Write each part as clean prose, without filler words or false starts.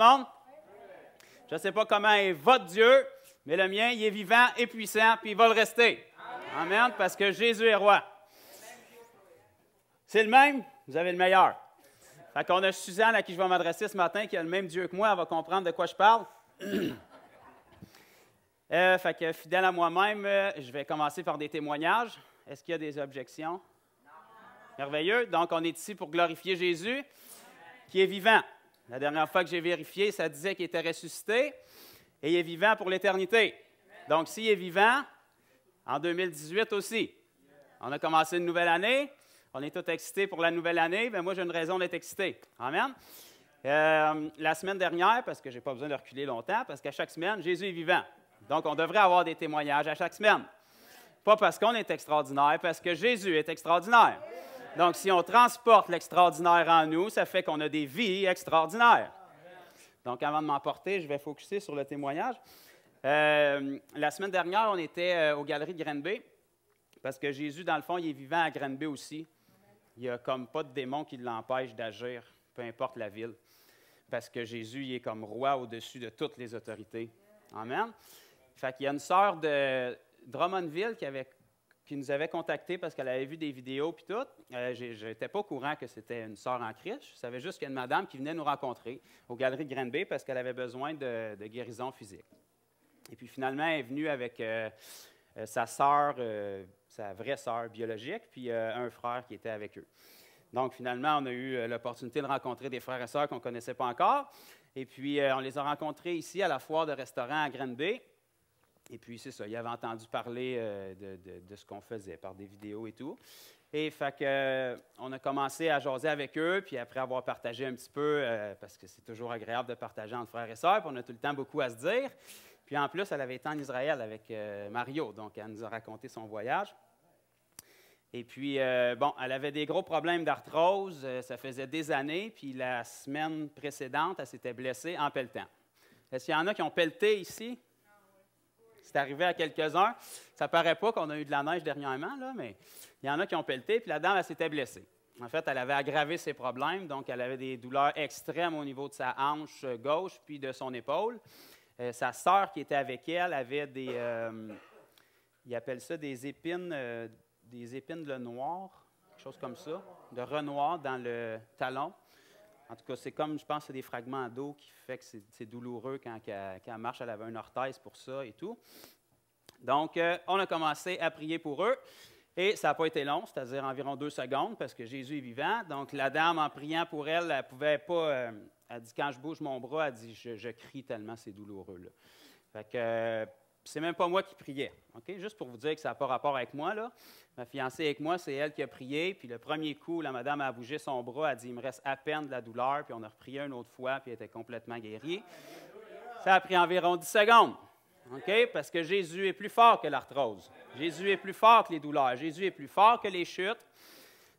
monde? Je ne sais pas comment est votre Dieu, mais le mien, il est vivant et puissant, puis il va le rester. Amen, parce que Jésus est roi. C'est le même, vous avez le meilleur. Fait qu'on a Suzanne à qui je vais m'adresser ce matin, qui a le même Dieu que moi, elle va comprendre de quoi je parle. Fait que fidèle à moi-même, je vais commencer par des témoignages. Est-ce qu'il y a des objections? Non. Merveilleux. Donc, on est ici pour glorifier Jésus, qui est vivant. La dernière fois que j'ai vérifié, ça disait qu'il était ressuscité et il est vivant pour l'éternité. Donc, s'il est vivant, en 2018 aussi. On a commencé une nouvelle année. On est tous excités pour la nouvelle année. Bien, moi, j'ai une raison d'être excité. Amen. La semaine dernière, parce que je n'ai pas besoin de reculer longtemps, parce qu'à chaque semaine, Jésus est vivant. Donc, on devrait avoir des témoignages à chaque semaine. Pas parce qu'on est extraordinaire, parce que Jésus est extraordinaire. Donc, si on transporte l'extraordinaire en nous, ça fait qu'on a des vies extraordinaires. Donc, avant de m'emporter, je vais focusser sur le témoignage. La semaine dernière, on était aux Galeries de Granby, parce que Jésus, dans le fond, il est vivant à Granby aussi. Il n'y a comme pas de démon qui l'empêche d'agir, peu importe la ville, parce que Jésus, il est comme roi au-dessus de toutes les autorités. Amen. Fait qu'il y a une sœur de Drummondville qui nous avait contactés parce qu'elle avait vu des vidéos puis tout. Je n'étais pas au courant que c'était une sœur en Christ. Je savais juste qu'il y a une madame qui venait nous rencontrer aux Galeries de Granby parce qu'elle avait besoin de guérison physique. Et puis finalement, elle est venue avec sa sœur, sa vraie sœur biologique, puis un frère qui était avec eux. Donc finalement, on a eu l'opportunité de rencontrer des frères et sœurs qu'on ne connaissait pas encore. Et puis on les a rencontrés ici à la foire de restaurant à Granby. Et puis, c'est ça, ils avaient entendu parler de ce qu'on faisait par des vidéos et tout. Et fait que, on a commencé à jaser avec eux, puis après avoir partagé un petit peu, parce que c'est toujours agréable de partager entre frères et sœurs, puis on a tout le temps beaucoup à se dire. Puis en plus, elle avait été en Israël avec Mario, donc elle nous a raconté son voyage. Et puis, bon, elle avait des gros problèmes d'arthrose, ça faisait des années, puis la semaine précédente, elle s'était blessée en pelletant. Est-ce qu'il y en a qui ont pelleté ici? C'est arrivé à quelques-uns. Ça ne paraît pas qu'on a eu de la neige dernièrement, là, mais il y en a qui ont pelleté, puis la dame, elle s'était blessée. En fait, elle avait aggravé ses problèmes, donc elle avait des douleurs extrêmes au niveau de sa hanche gauche puis de son épaule. Sa sœur qui était avec elle avait des, ils appellent ça des épines de noir, quelque chose comme ça, de renoir dans le talon. En tout cas, c'est comme, je pense, c'est des fragments d'eau qui fait que c'est douloureux quand elle marche. Elle avait une orthèse pour ça et tout. Donc, on a commencé à prier pour eux. Et ça n'a pas été long, c'est-à-dire environ 2 secondes, parce que Jésus est vivant. Donc, la dame, en priant pour elle, elle ne pouvait pas... elle dit, quand je bouge mon bras, elle dit, je crie tellement c'est douloureux. Là. Fait que... c'est même pas moi qui priais. Okay? Juste pour vous dire que ça n'a pas rapport avec moi. Là. Ma fiancée avec moi, c'est elle qui a prié. Puis le premier coup, la madame a bougé son bras. Elle a dit, il me reste à peine de la douleur. Puis on a reprié une autre fois, puis elle était complètement guérie. Ça a pris environ 10 secondes. Okay? Parce que Jésus est plus fort que l'arthrose. Jésus est plus fort que les douleurs. Jésus est plus fort que les chutes.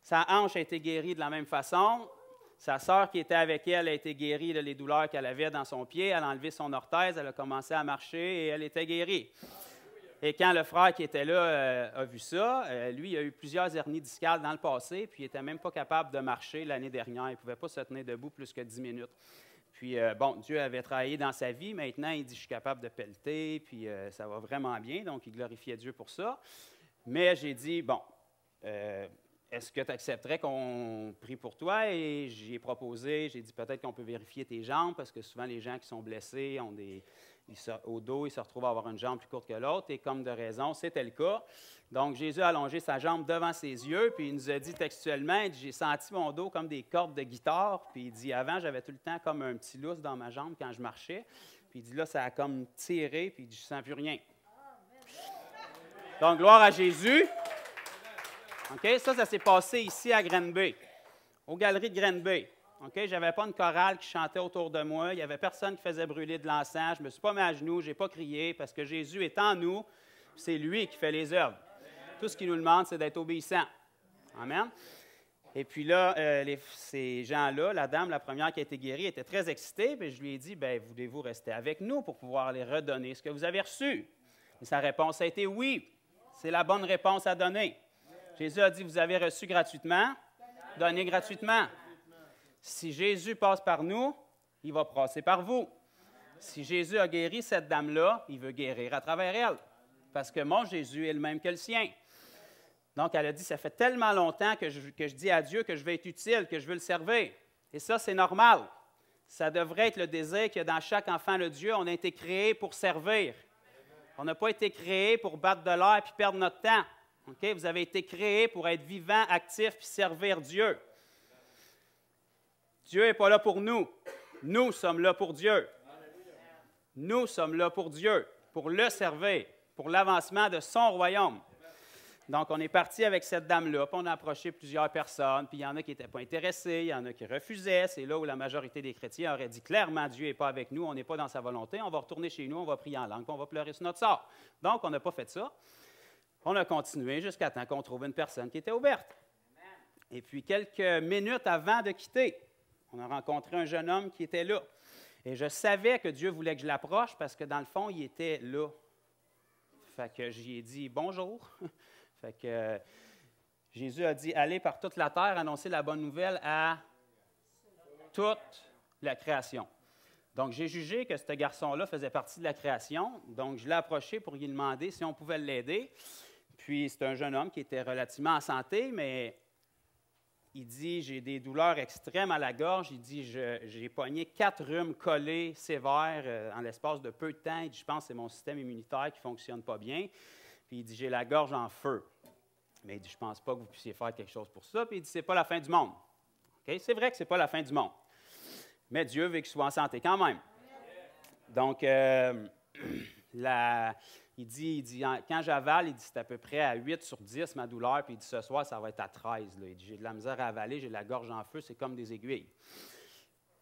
Sa hanche a été guérie de la même façon. Sa sœur qui était avec elle a été guérie des douleurs qu'elle avait dans son pied. Elle a enlevé son orthèse, elle a commencé à marcher et elle était guérie. Et quand le frère qui était là a vu ça, lui, il a eu plusieurs hernies discales dans le passé, puis il n'était même pas capable de marcher l'année dernière. Il ne pouvait pas se tenir debout plus que 10 minutes. Puis, bon, Dieu avait travaillé dans sa vie. Maintenant, il dit, je suis capable de pelleter, puis ça va vraiment bien. Donc, il glorifiait Dieu pour ça. Mais j'ai dit, bon... est-ce que tu accepterais qu'on prie pour toi? Et j'ai proposé, j'ai dit peut-être qu'on peut vérifier tes jambes, parce que souvent les gens qui sont blessés ont au dos, ils se retrouvent à avoir une jambe plus courte que l'autre, et comme de raison, c'était le cas. Donc Jésus a allongé sa jambe devant ses yeux, puis il nous a dit textuellement, il dit, j'ai senti mon dos comme des cordes de guitare, puis il dit, avant, j'avais tout le temps comme un petit lousse dans ma jambe quand je marchais, puis il dit, là, ça a comme tiré, puis il dit, je ne sens plus rien. Donc, gloire à Jésus. Okay? Ça s'est passé ici à Granby, aux Galeries de Granby. Okay? Je n'avais pas une chorale qui chantait autour de moi. Il n'y avait personne qui faisait brûler de l'encens. Je ne me suis pas mis à genoux, je n'ai pas crié, parce que Jésus est en nous, c'est lui qui fait les œuvres. Tout ce qu'il nous demande, c'est d'être obéissant. Amen. Et puis là, ces gens-là, la dame, la première qui a été guérie, était très excitée, puis je lui ai dit, bien, voulez-vous rester avec nous pour pouvoir les redonner ce que vous avez reçu? Et sa réponse a été oui. C'est la bonne réponse à donner. Jésus a dit, vous avez reçu gratuitement, donnez gratuitement. Si Jésus passe par nous, il va passer par vous. Si Jésus a guéri cette dame-là, il veut guérir à travers elle, parce que mon Jésus est le même que le sien. Donc, elle a dit, ça fait tellement longtemps que je dis à Dieu que je vais être utile, que je veux le servir. Et ça, c'est normal. Ça devrait être le désir qu'il y a dans chaque enfant de Dieu. On a été créé pour servir. On n'a pas été créé pour battre de l'air et perdre notre temps. Okay? Vous avez été créé pour être vivant, actif et servir Dieu. Dieu n'est pas là pour nous. Nous sommes là pour Dieu. Nous sommes là pour Dieu, pour le servir, pour l'avancement de son royaume. Donc, on est parti avec cette dame-là, puis on a approché plusieurs personnes, puis il y en a qui n'étaient pas intéressés, il y en a qui refusaient. C'est là où la majorité des chrétiens auraient dit clairement, Dieu n'est pas avec nous, on n'est pas dans sa volonté, on va retourner chez nous, on va prier en langue, puis on va pleurer sur notre sort. Donc, on n'a pas fait ça. On a continué jusqu'à temps qu'on trouve une personne qui était ouverte. Et puis, quelques minutes avant de quitter, on a rencontré un jeune homme qui était là. Et je savais que Dieu voulait que je l'approche parce que, dans le fond, il était là. Fait que j'y ai dit « Bonjour ». Fait que Jésus a dit, allez par toute la terre, annoncer la bonne nouvelle à toute la création. Donc, j'ai jugé que ce garçon-là faisait partie de la création. Donc, je l'ai approché pour lui demander si on pouvait l'aider. Puis, c'est un jeune homme qui était relativement en santé, mais il dit, j'ai des douleurs extrêmes à la gorge. Il dit, j'ai pogné 4 rhumes collés sévères en l'espace de peu de temps. Il dit, je pense que c'est mon système immunitaire qui ne fonctionne pas bien. Puis, il dit, j'ai la gorge en feu. Mais il dit, je ne pense pas que vous puissiez faire quelque chose pour ça. Puis il dit, ce n'est pas la fin du monde. Okay? C'est vrai que ce n'est pas la fin du monde. Mais Dieu veut qu'il soit en santé quand même. Donc, il dit quand j'avale, il dit, c'est à peu près à 8 sur 10 ma douleur. Puis il dit, ce soir, ça va être à 13. Là. Il dit, j'ai de la misère à avaler, j'ai la gorge en feu, c'est comme des aiguilles.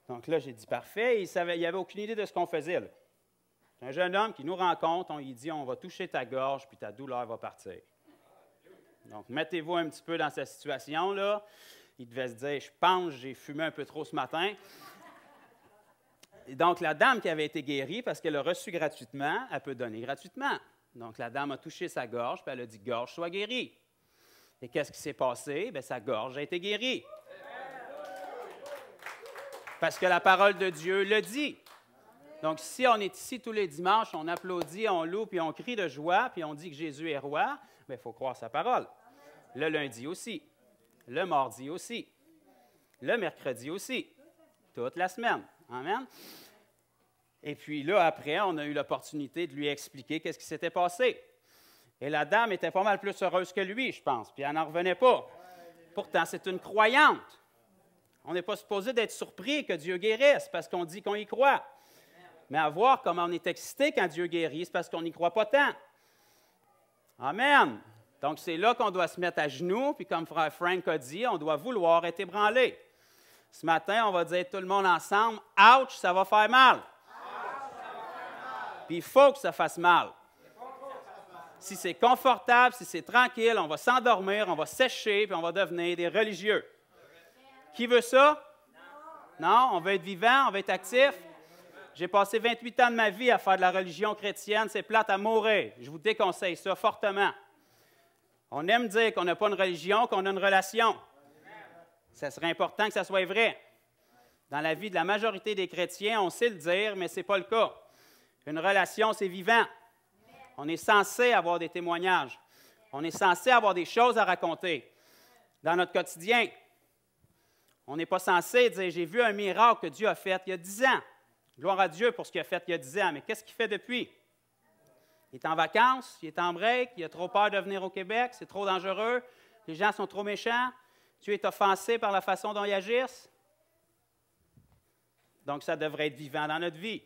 Donc là, j'ai dit, parfait. Il n'avait aucune idée de ce qu'on faisait. Là. C'est un jeune homme qui nous rencontre, on lui dit, on va toucher ta gorge, puis ta douleur va partir. Donc, mettez-vous un petit peu dans cette situation-là. Il devait se dire, je pense que j'ai fumé un peu trop ce matin. Et donc, la dame qui avait été guérie, parce qu'elle a reçu gratuitement, elle peut donner gratuitement. Donc, la dame a touché sa gorge, puis elle a dit, gorge, sois guérie. Et qu'est-ce qui s'est passé? Bien, sa gorge a été guérie. Parce que la parole de Dieu le dit. Donc, si on est ici tous les dimanches, on applaudit, on loue, puis on crie de joie, puis on dit que Jésus est roi, bien, il faut croire sa parole. Le lundi aussi, le mardi aussi, le mercredi aussi, toute la semaine. Amen. Et puis là, après, on a eu l'opportunité de lui expliquer qu'est-ce qui s'était passé. Et la dame était pas mal plus heureuse que lui, je pense, puis elle n'en revenait pas. Pourtant, c'est une croyante. On n'est pas supposé d'être surpris que Dieu guérisse parce qu'on dit qu'on y croit. Mais à voir comment on est excité quand Dieu guérit, c'est parce qu'on n'y croit pas tant. Amen. Donc, c'est là qu'on doit se mettre à genoux, puis comme frère Frank a dit, on doit vouloir être ébranlé. Ce matin, on va dire tout le monde ensemble, « Ouch, ça va faire mal! » Puis il faut que ça fasse mal. Si c'est confortable, si c'est tranquille, on va s'endormir, on va sécher, puis on va devenir des religieux. Qui veut ça? Non, on veut être vivant, on veut être actif. J'ai passé 28 ans de ma vie à faire de la religion chrétienne, c'est plate à mourir. Je vous déconseille ça fortement. On aime dire qu'on n'a pas une religion, qu'on a une relation. Ça serait important que ça soit vrai. Dans la vie de la majorité des chrétiens, on sait le dire, mais ce n'est pas le cas. Une relation, c'est vivant. On est censé avoir des témoignages. On est censé avoir des choses à raconter dans notre quotidien. On n'est pas censé dire, j'ai vu un miracle que Dieu a fait il y a 10 ans. Gloire à Dieu pour ce qu'il a fait il y a 10 ans. Mais qu'est-ce qu'il fait depuis? Il est en vacances, il est en break, il a trop peur de venir au Québec, c'est trop dangereux, les gens sont trop méchants, Dieu est offensé par la façon dont ils agissent. Donc, ça devrait être vivant dans notre vie.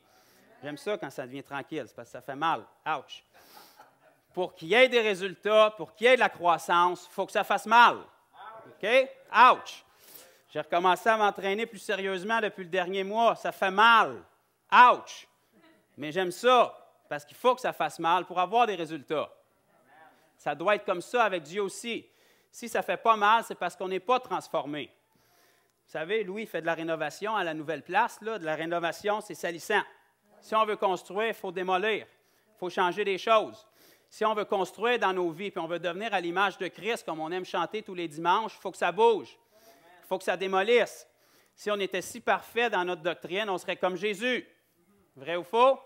J'aime ça quand ça devient tranquille, c'est parce que ça fait mal. Ouch! Pour qu'il y ait des résultats, pour qu'il y ait de la croissance, il faut que ça fasse mal. OK? Ouch! J'ai recommencé à m'entraîner plus sérieusement depuis le dernier mois. Ça fait mal. Ouch! Mais j'aime ça. Parce qu'il faut que ça fasse mal pour avoir des résultats. Ça doit être comme ça avec Dieu aussi. Si ça ne fait pas mal, c'est parce qu'on n'est pas transformé. Vous savez, Louis fait de la rénovation à la nouvelle place. Là. De la rénovation, c'est salissant. Si on veut construire, il faut démolir. Il faut changer des choses. Si on veut construire dans nos vies, puis on veut devenir à l'image de Christ, comme on aime chanter tous les dimanches, il faut que ça bouge. Il faut que ça démolisse. Si on était si parfait dans notre doctrine, on serait comme Jésus. Vrai ou faux?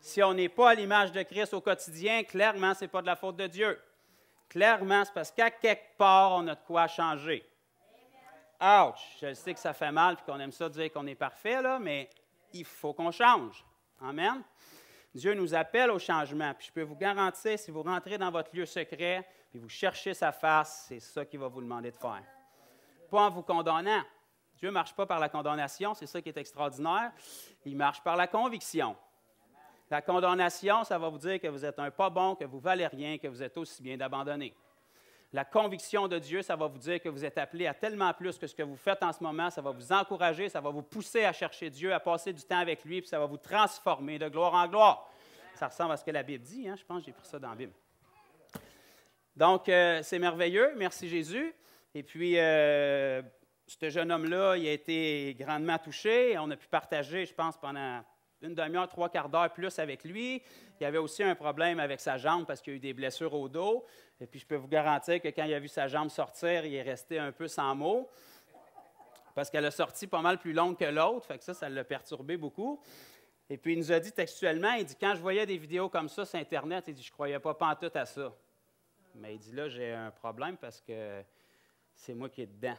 Si on n'est pas à l'image de Christ au quotidien, clairement, ce n'est pas de la faute de Dieu. Clairement, c'est parce qu'à quelque part, on a de quoi changer. Ouch! Je sais que ça fait mal et qu'on aime ça dire qu'on est parfait, là, mais il faut qu'on change. Amen? Dieu nous appelle au changement. Puis je peux vous garantir, si vous rentrez dans votre lieu secret et vous cherchez sa face, c'est ça qu'il va vous demander de faire. Pas en vous condamnant. Dieu ne marche pas par la condamnation, c'est ça qui est extraordinaire. Il marche par la conviction. La condamnation, ça va vous dire que vous êtes un pas bon, que vous ne valez rien, que vous êtes aussi bien d'abandonner. La conviction de Dieu, ça va vous dire que vous êtes appelé à tellement plus que ce que vous faites en ce moment. Ça va vous encourager, ça va vous pousser à chercher Dieu, à passer du temps avec lui, puis ça va vous transformer de gloire en gloire. Ça ressemble à ce que la Bible dit, hein? Je pense que j'ai pris ça dans la Bible. Donc, c'est merveilleux. Merci Jésus. Et puis, ce jeune homme-là, il a été grandement touché. On a pu partager, je pense, pendant une demi-heure, 3/4 d'heure plus avec lui. Il y avait aussi un problème avec sa jambe parce qu'il a eu des blessures au dos. Et puis, je peux vous garantir que quand il a vu sa jambe sortir, il est resté un peu sans mots parce qu'elle a sorti pas mal plus longue que l'autre. Fait que ça l'a perturbé beaucoup. Et puis, il nous a dit textuellement, il dit, quand je voyais des vidéos comme ça sur Internet, il dit, je ne croyais pas pantoute à ça. Mais il dit, là, j'ai un problème parce que c'est moi qui est dedans.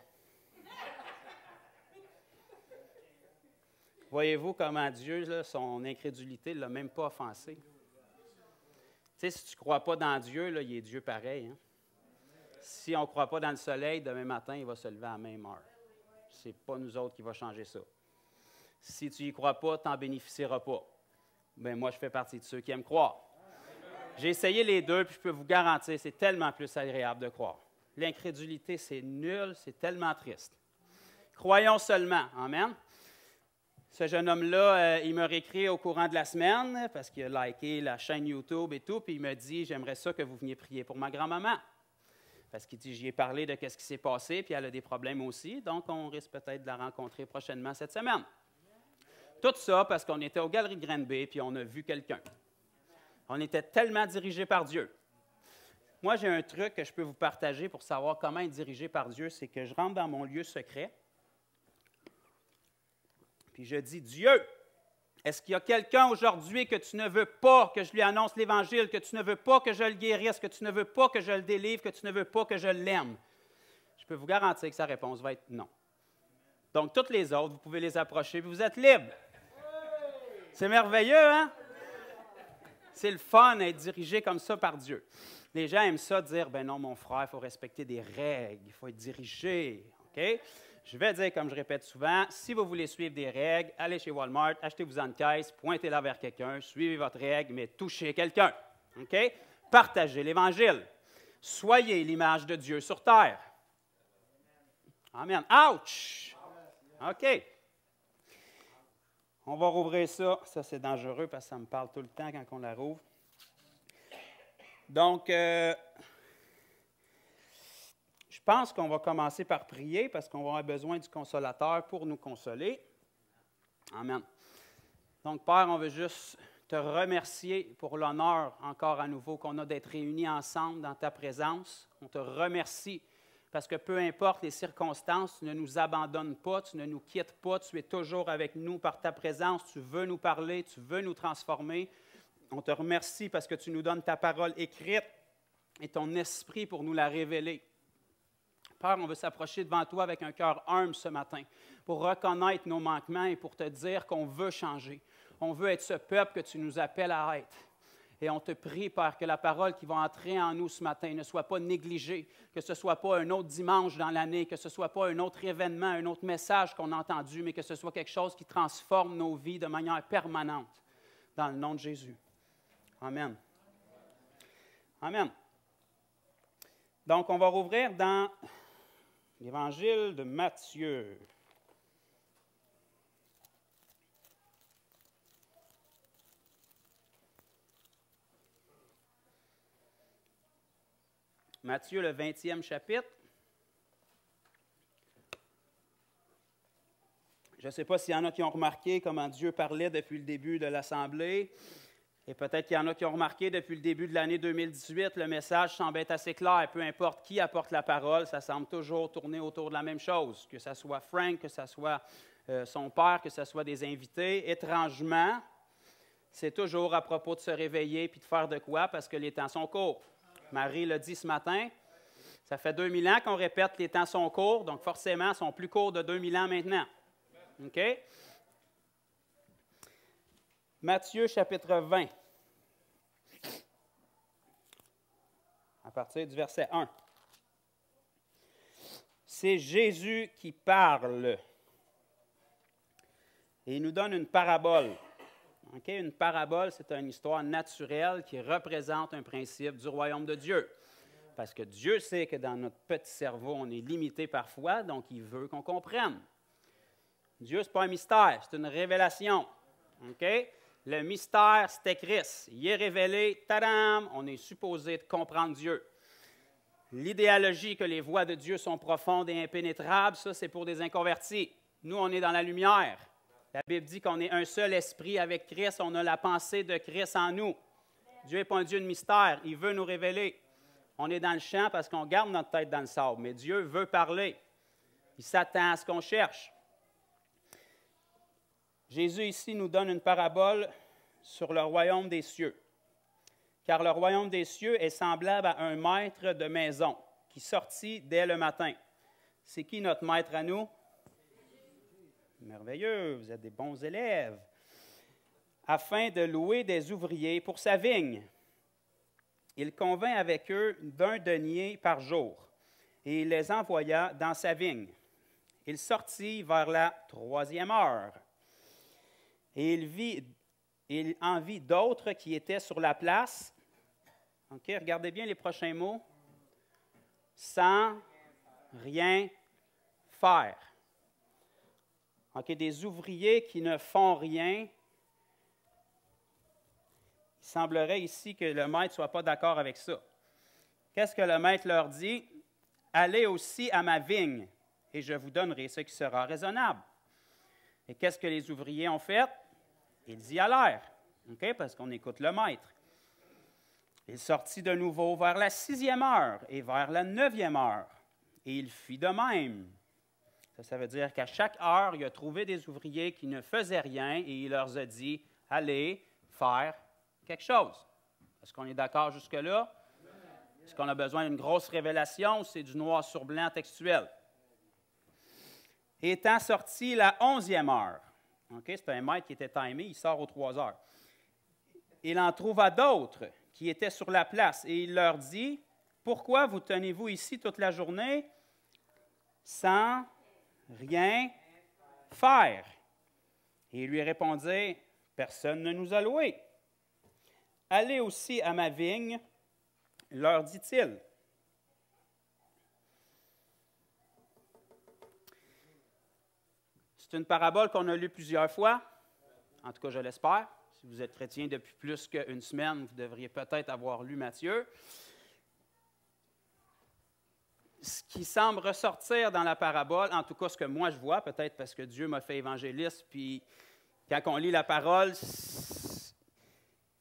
Voyez-vous comment Dieu, là, son incrédulité, ne l'a même pas offensé. Tu sais, si tu ne crois pas dans Dieu, là, il est Dieu pareil. Hein? Si on ne croit pas dans le soleil, demain matin, il va se lever à la même heure. Ce n'est pas nous autres qui va changer ça. Si tu n'y crois pas, tu n'en bénéficieras pas. Bien, moi, je fais partie de ceux qui aiment croire. J'ai essayé les deux, puis je peux vous garantir, c'est tellement plus agréable de croire. L'incrédulité, c'est nul, c'est tellement triste. Croyons seulement. Amen. Ce jeune homme-là, il m'a réécrit au courant de la semaine parce qu'il a liké la chaîne YouTube et tout, puis il m'a dit, j'aimerais ça que vous veniez prier pour ma grand-maman. Parce qu'il dit, j'y ai parlé de ce qui s'est passé, puis elle a des problèmes aussi, donc on risque peut-être de la rencontrer prochainement cette semaine. Tout ça parce qu'on était aux Galeries de Granby, puis on a vu quelqu'un. On était tellement dirigés par Dieu. Moi, j'ai un truc que je peux vous partager pour savoir comment être dirigé par Dieu, c'est que je rentre dans mon lieu secret, puis je dis, Dieu, est-ce qu'il y a quelqu'un aujourd'hui que tu ne veux pas que je lui annonce l'Évangile, que tu ne veux pas que je le guérisse, que tu ne veux pas que je le délivre, que tu ne veux pas que je l'aime? Je peux vous garantir que sa réponse va être non. Donc, toutes les autres, vous pouvez les approcher, puis vous êtes libres. C'est merveilleux, hein? C'est le fun d'être dirigé comme ça par Dieu. Les gens aiment ça, dire, ben non, mon frère, il faut respecter des règles, il faut être dirigé, OK? Je vais dire, comme je répète souvent, si vous voulez suivre des règles, allez chez Walmart, achetez-vous une caisse, pointez-la vers quelqu'un, suivez votre règle, mais touchez quelqu'un, OK? Partagez l'Évangile. Soyez l'image de Dieu sur terre. Amen. Ouch! OK. On va rouvrir ça. Ça, c'est dangereux parce que ça me parle tout le temps quand on la rouvre. Donc, je pense qu'on va commencer par prier parce qu'on va avoir besoin du consolateur pour nous consoler. Amen. Donc, Père, on veut juste te remercier pour l'honneur encore à nouveau qu'on a d'être réunis ensemble dans ta présence. On te remercie parce que peu importe les circonstances, tu ne nous abandonnes pas, tu ne nous quittes pas, tu es toujours avec nous par ta présence, tu veux nous parler, tu veux nous transformer. On te remercie parce que tu nous donnes ta parole écrite et ton esprit pour nous la révéler. Père, on veut s'approcher devant toi avec un cœur humble ce matin pour reconnaître nos manquements et pour te dire qu'on veut changer. On veut être ce peuple que tu nous appelles à être. Et on te prie, Père, que la parole qui va entrer en nous ce matin ne soit pas négligée, que ce ne soit pas un autre dimanche dans l'année, que ce ne soit pas un autre événement, un autre message qu'on a entendu, mais que ce soit quelque chose qui transforme nos vies de manière permanente. Dans le nom de Jésus. Amen. Amen. Donc, on va rouvrir dans l'Évangile de Matthieu. Matthieu, le 20e chapitre. Je ne sais pas s'il y en a qui ont remarqué comment Dieu parlait depuis le début de l'Assemblée. Et peut-être qu'il y en a qui ont remarqué depuis le début de l'année 2018, le message semble être assez clair. Peu importe qui apporte la parole, ça semble toujours tourner autour de la même chose. Que ce soit Frank, que ce soit son père, que ce soit des invités. Étrangement, c'est toujours à propos de se réveiller puis de faire de quoi parce que les temps sont courts. Marie l'a dit ce matin, ça fait 2000 ans qu'on répète les temps sont courts, donc forcément, ils sont plus courts de 2000 ans maintenant. OK? Matthieu chapitre 20, à partir du verset 1. C'est Jésus qui parle. Et il nous donne une parabole. Okay? Une parabole, c'est une histoire naturelle qui représente un principe du royaume de Dieu. Parce que Dieu sait que dans notre petit cerveau, on est limité parfois, donc il veut qu'on comprenne. Dieu, ce n'est pas un mystère, c'est une révélation. Okay? Le mystère, c'était Christ. Il est révélé, tadam, on est supposé de comprendre Dieu. L'idéologie que les voies de Dieu sont profondes et impénétrables, ça, c'est pour des inconvertis. Nous, on est dans la lumière. La Bible dit qu'on est un seul esprit avec Christ, on a la pensée de Christ en nous. Dieu n'est pas un Dieu de mystère, il veut nous révéler. On est dans le champ parce qu'on garde notre tête dans le sable, mais Dieu veut parler. Il s'attend à ce qu'on cherche. Jésus ici nous donne une parabole sur le royaume des cieux. Car le royaume des cieux est semblable à un maître de maison qui sortit dès le matin. C'est qui notre maître à nous? Merveilleux, vous êtes des bons élèves. Afin de louer des ouvriers pour sa vigne. Il convint avec eux d'un denier par jour et il les envoya dans sa vigne. Il sortit vers la 3e heure. Et il en vit d'autres qui étaient sur la place. OK, regardez bien les prochains mots. Sans rien faire. OK, des ouvriers qui ne font rien. Il semblerait ici que le maître ne soit pas d'accord avec ça. Qu'est-ce que le maître leur dit? Allez aussi à ma vigne, et je vous donnerai ce qui sera raisonnable. Et qu'est-ce que les ouvriers ont fait? Ils y allèrent, okay? Parce qu'on écoute le maître. Il sortit de nouveau vers la 6e heure et vers la 9e heure, et il fit de même. Ça veut dire qu'à chaque heure, il a trouvé des ouvriers qui ne faisaient rien, et il leur a dit, allez faire quelque chose. Est-ce qu'on est d'accord jusque-là? Est-ce qu'on a besoin d'une grosse révélation? C'est du noir sur blanc textuel. Étant sorti la 11e heure, okay, c'est un maître qui était timé, il sort aux 3 heures. Il en trouva d'autres qui étaient sur la place et il leur dit, pourquoi vous tenez-vous ici toute la journée sans rien faire? Et il lui répondit, personne ne nous a loués. Allez aussi à ma vigne, leur dit-il. C'est une parabole qu'on a lue plusieurs fois, en tout cas je l'espère. Si vous êtes chrétien depuis plus qu'une semaine, vous devriez peut-être avoir lu Matthieu. Ce qui semble ressortir dans la parabole, en tout cas ce que moi je vois, peut-être parce que Dieu m'a fait évangéliste, puis quand on lit la parole,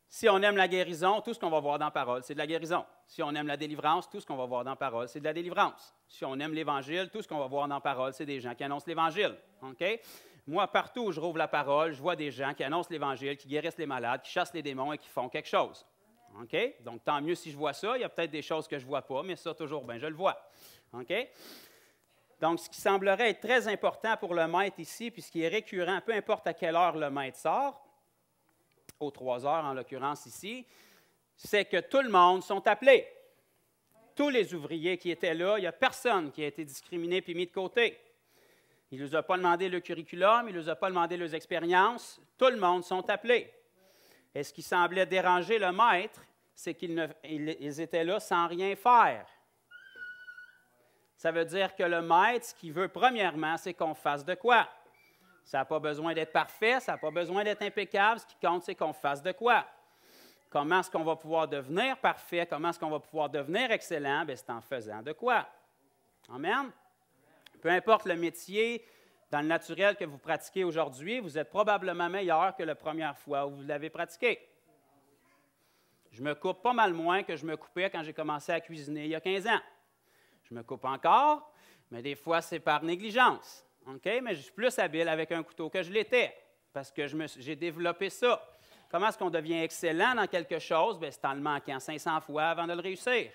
si on aime la guérison, tout ce qu'on va voir dans la parole, c'est de la guérison. Si on aime la délivrance, tout ce qu'on va voir dans la parole, c'est de la délivrance. Si on aime l'Évangile, tout ce qu'on va voir dans la parole, c'est des gens qui annoncent l'Évangile. Okay? Moi, partout où je rouvre la parole, je vois des gens qui annoncent l'Évangile, qui guérissent les malades, qui chassent les démons et qui font quelque chose. Okay? Donc, tant mieux si je vois ça. Il y a peut-être des choses que je ne vois pas, mais ça, toujours, bien, je le vois. Okay? Donc, ce qui semblerait être très important pour le maître ici, puis ce qui est récurrent, peu importe à quelle heure le maître sort, aux 3 heures en l'occurrence ici, c'est que tout le monde sont appelés. Tous les ouvriers qui étaient là, il n'y a personne qui a été discriminé puis mis de côté. Il ne nous a pas demandé le curriculum, il ne nous a pas demandé leurs expériences. Tout le monde sont appelés. Et ce qui semblait déranger le maître, c'est qu'ils étaient là sans rien faire. Ça veut dire que le maître, ce qu'il veut premièrement, c'est qu'on fasse de quoi? Ça n'a pas besoin d'être parfait, ça n'a pas besoin d'être impeccable. Ce qui compte, c'est qu'on fasse de quoi? Comment est-ce qu'on va pouvoir devenir parfait? Comment est-ce qu'on va pouvoir devenir excellent? Bien, c'est en faisant de quoi? Amen? Peu importe le métier dans le naturel que vous pratiquez aujourd'hui, vous êtes probablement meilleur que la première fois où vous l'avez pratiqué. Je me coupe pas mal moins que je me coupais quand j'ai commencé à cuisiner il y a 15 ans. Je me coupe encore, mais des fois, c'est par négligence. Okay? Mais je suis plus habile avec un couteau que je l'étais, parce que j'ai développé ça. Comment est-ce qu'on devient excellent dans quelque chose? Bien, c'est en le manquant 500 fois avant de le réussir.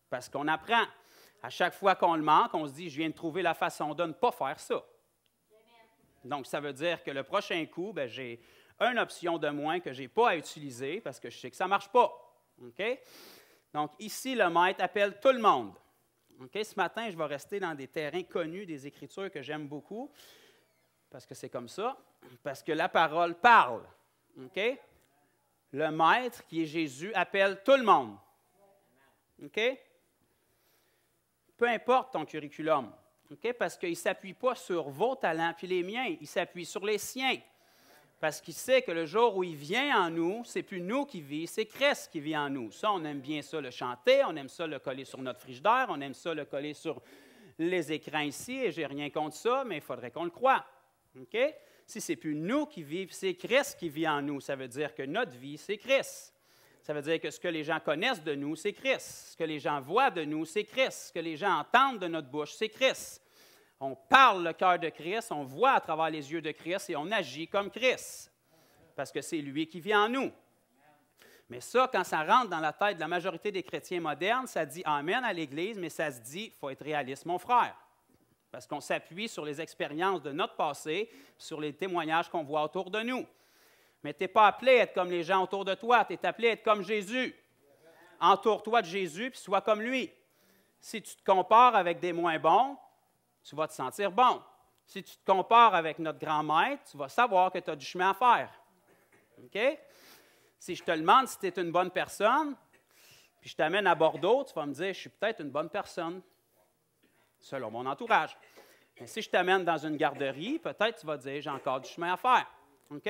Parce qu'on apprend. À chaque fois qu'on le manque, on se dit, je viens de trouver la façon de ne pas faire ça. Donc, ça veut dire que le prochain coup, bien, j'ai une option de moins que je n'ai pas à utiliser parce que je sais que ça ne marche pas. Okay? Donc, ici, le maître appelle tout le monde. Okay? Ce matin, je vais rester dans des terrains connus, des Écritures que j'aime beaucoup, parce que c'est comme ça, parce que la parole parle. Okay? Le maître, qui est Jésus, appelle tout le monde. Okay? Peu importe ton curriculum, okay? Parce qu'il ne s'appuie pas sur vos talents puis les miens, il s'appuie sur les siens. Parce qu'il sait que le jour où il vient en nous, ce n'est plus nous qui vit, c'est Christ qui vit en nous. Ça, on aime bien ça le chanter, on aime ça le coller sur notre frigidaire, on aime ça le coller sur les écrans ici, et je n'ai rien contre ça, mais il faudrait qu'on le croie. Okay? Si ce n'est plus nous qui vivons, c'est Christ qui vit en nous, ça veut dire que notre vie, c'est Christ. Ça veut dire que ce que les gens connaissent de nous, c'est Christ. Ce que les gens voient de nous, c'est Christ. Ce que les gens entendent de notre bouche, c'est Christ. On parle le cœur de Christ, on voit à travers les yeux de Christ et on agit comme Christ. Parce que c'est lui qui vit en nous. Mais ça, quand ça rentre dans la tête de la majorité des chrétiens modernes, ça dit Amen à l'Église, mais ça se dit, il faut être réaliste, mon frère. Parce qu'on s'appuie sur les expériences de notre passé, sur les témoignages qu'on voit autour de nous. Mais tu n'es pas appelé à être comme les gens autour de toi, tu es appelé à être comme Jésus. Entoure-toi de Jésus, puis sois comme lui. Si tu te compares avec des moins bons, tu vas te sentir bon. Si tu te compares avec notre grand maître, tu vas savoir que tu as du chemin à faire. OK? Si je te demande si tu es une bonne personne, puis je t'amène à Bordeaux, tu vas me dire, je suis peut-être une bonne personne, selon mon entourage. Mais si je t'amène dans une garderie, peut-être tu vas dire, j'ai encore du chemin à faire. OK?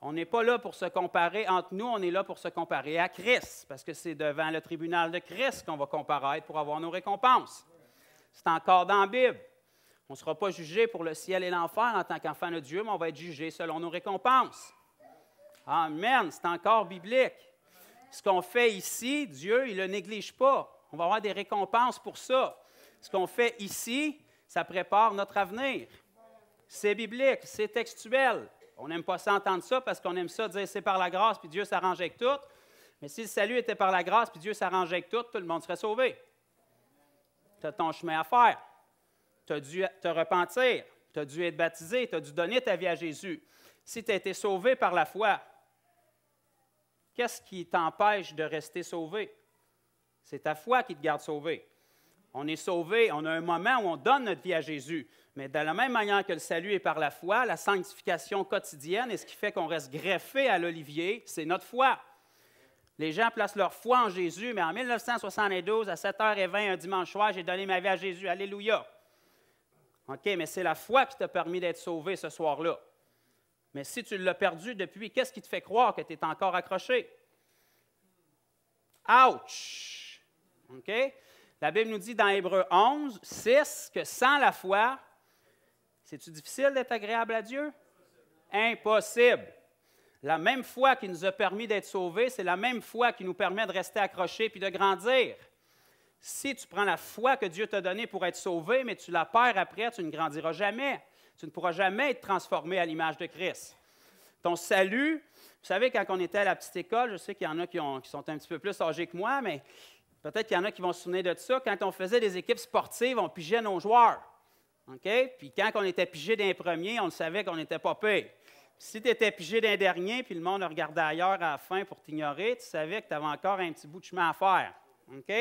On n'est pas là pour se comparer entre nous, on est là pour se comparer à Christ, parce que c'est devant le tribunal de Christ qu'on va comparaître pour avoir nos récompenses. C'est encore dans la Bible. On ne sera pas jugé pour le ciel et l'enfer en tant qu'enfant de Dieu, mais on va être jugé selon nos récompenses. Amen, c'est encore biblique. Ce qu'on fait ici, Dieu, il ne le néglige pas. On va avoir des récompenses pour ça. Ce qu'on fait ici, ça prépare notre avenir. C'est biblique, c'est textuel. On n'aime pas ça entendre ça parce qu'on aime ça dire c'est par la grâce puis Dieu s'arrange avec tout. Mais si le salut était par la grâce puis Dieu s'arrange avec tout le monde serait sauvé. Tu as ton chemin à faire. Tu as dû te repentir. Tu as dû être baptisé. Tu as dû donner ta vie à Jésus. Si tu as été sauvé par la foi, qu'est-ce qui t'empêche de rester sauvé? C'est ta foi qui te garde sauvé. On est sauvé, on a un moment où on donne notre vie à Jésus. Mais de la même manière que le salut est par la foi, la sanctification quotidienne et ce qui fait qu'on reste greffé à l'olivier, c'est notre foi. Les gens placent leur foi en Jésus, mais en 1972, à 7h20, un dimanche soir, j'ai donné ma vie à Jésus. Alléluia. OK, mais c'est la foi qui t'a permis d'être sauvé ce soir-là. Mais si tu l'as perdu depuis, qu'est-ce qui te fait croire que tu es encore accroché? Ouch! OK? La Bible nous dit dans Hébreux 11, 6, que sans la foi, c'est-tu difficile d'être agréable à Dieu? Impossible. La même foi qui nous a permis d'être sauvés, c'est la même foi qui nous permet de rester accrochés puis de grandir. Si tu prends la foi que Dieu t'a donnée pour être sauvé, mais tu la perds après, tu ne grandiras jamais. Tu ne pourras jamais être transformé à l'image de Christ. Ton salut, vous savez, quand on était à la petite école, je sais qu'il y en a qui sont un petit peu plus âgés que moi, mais peut-être qu'il y en a qui vont se souvenir de ça. Quand on faisait des équipes sportives, on pigeait nos joueurs. OK? Puis quand on était pigé d'un premier, on le savait qu'on n'était pas payé. Si tu étais pigé d'un dernier, puis le monde regardait ailleurs à la fin pour t'ignorer, tu savais que tu avais encore un petit bout de chemin à faire. OK?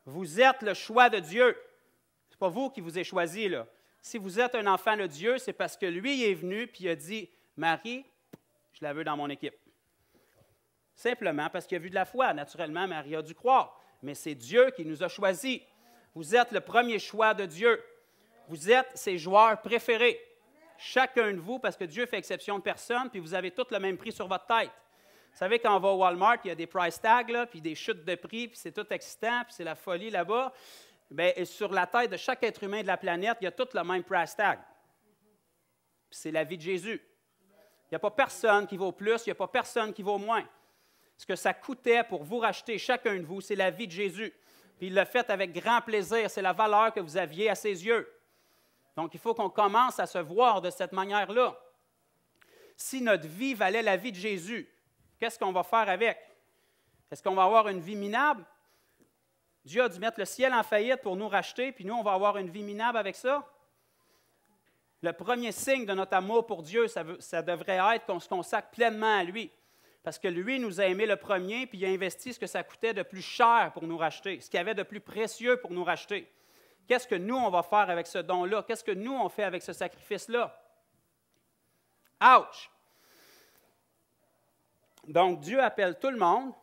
Vous êtes le choix de Dieu. Ce n'est pas vous qui vous avez choisi, là. Si vous êtes un enfant de Dieu, c'est parce que lui est venu et il a dit, Marie, je la veux dans mon équipe. Simplement parce qu'il a vu de la foi. Naturellement, Marie a dû croire. Mais c'est Dieu qui nous a choisis. Vous êtes le premier choix de Dieu. Vous êtes ses joueurs préférés. Chacun de vous, parce que Dieu fait exception de personne, puis vous avez tous le même prix sur votre tête. Vous savez, quand on va au Walmart, il y a des price tags, là, puis des chutes de prix, puis c'est tout excitant, puis c'est la folie là-bas. Bien, et sur la tête de chaque être humain de la planète, il y a tout le même price tag. Puis c'est la vie de Jésus. Il n'y a pas personne qui vaut plus, il n'y a pas personne qui vaut moins. ce que ça coûtait pour vous racheter, chacun de vous, c'est la vie de Jésus. Puis il l'a fait avec grand plaisir. C'est la valeur que vous aviez à ses yeux. Donc, il faut qu'on commence à se voir de cette manière-là. Si notre vie valait la vie de Jésus, qu'est-ce qu'on va faire avec? Est-ce qu'on va avoir une vie minable? Dieu a dû mettre le ciel en faillite pour nous racheter, puis nous, on va avoir une vie minable avec ça? Le premier signe de notre amour pour Dieu, ça devrait être qu'on se consacre pleinement à lui. Parce que lui nous a aimés le premier, puis il a investi ce que ça coûtait de plus cher pour nous racheter, ce qu'il y avait de plus précieux pour nous racheter. Qu'est-ce que nous, on va faire avec ce don-là? Qu'est-ce que nous, on fait avec ce sacrifice-là? Ouch! Donc, Dieu appelle tout le monde.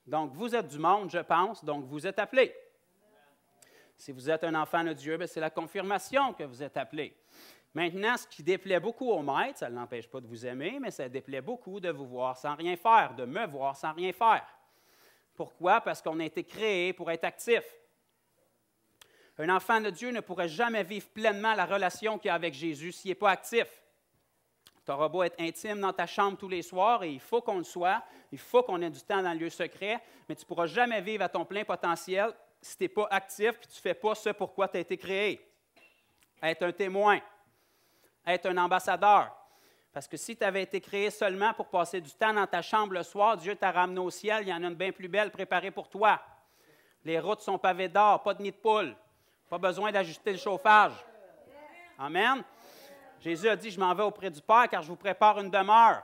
Donc, vous êtes du monde, je pense, donc vous êtes appelés. Si vous êtes un enfant de Dieu, c'est la confirmation que vous êtes appelés. Maintenant, ce qui déplaît beaucoup au maître, ça ne l'empêche pas de vous aimer, mais ça déplaît beaucoup de vous voir sans rien faire, de me voir sans rien faire. Pourquoi? Parce qu'on a été créé pour être actif. Un enfant de Dieu ne pourrait jamais vivre pleinement la relation qu'il a avec Jésus s'il n'est pas actif. Tu auras beau être intime dans ta chambre tous les soirs, et il faut qu'on le soit, il faut qu'on ait du temps dans le lieu secret, mais tu ne pourras jamais vivre à ton plein potentiel si tu n'es pas actif et tu ne fais pas ce pourquoi tu as été créé. Être un témoin, être un ambassadeur. Parce que si tu avais été créé seulement pour passer du temps dans ta chambre le soir, Dieu t'a ramené au ciel, il y en a une bien plus belle préparée pour toi. Les routes sont pavées d'or, pas de nid de poule, pas besoin d'ajuster le chauffage. Amen. Jésus a dit, je m'en vais auprès du Père car je vous prépare une demeure.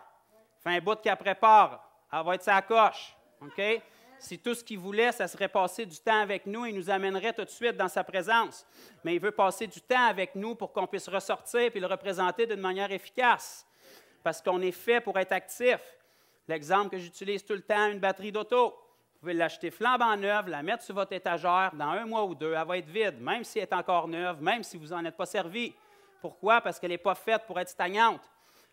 Fait un bout qu'elle prépare, elle va être sa coche. OK? Si tout ce qu'il voulait, ça serait passer du temps avec nous, il nous amènerait tout de suite dans sa présence. Mais il veut passer du temps avec nous pour qu'on puisse ressortir et le représenter d'une manière efficace. Parce qu'on est fait pour être actif. L'exemple que j'utilise tout le temps, une batterie d'auto. Vous pouvez l'acheter flambant neuve, la mettre sur votre étagère, dans 1 mois ou 2, elle va être vide, même si elle est encore neuve, même si vous n'en êtes pas servi. Pourquoi? Parce qu'elle n'est pas faite pour être stagnante.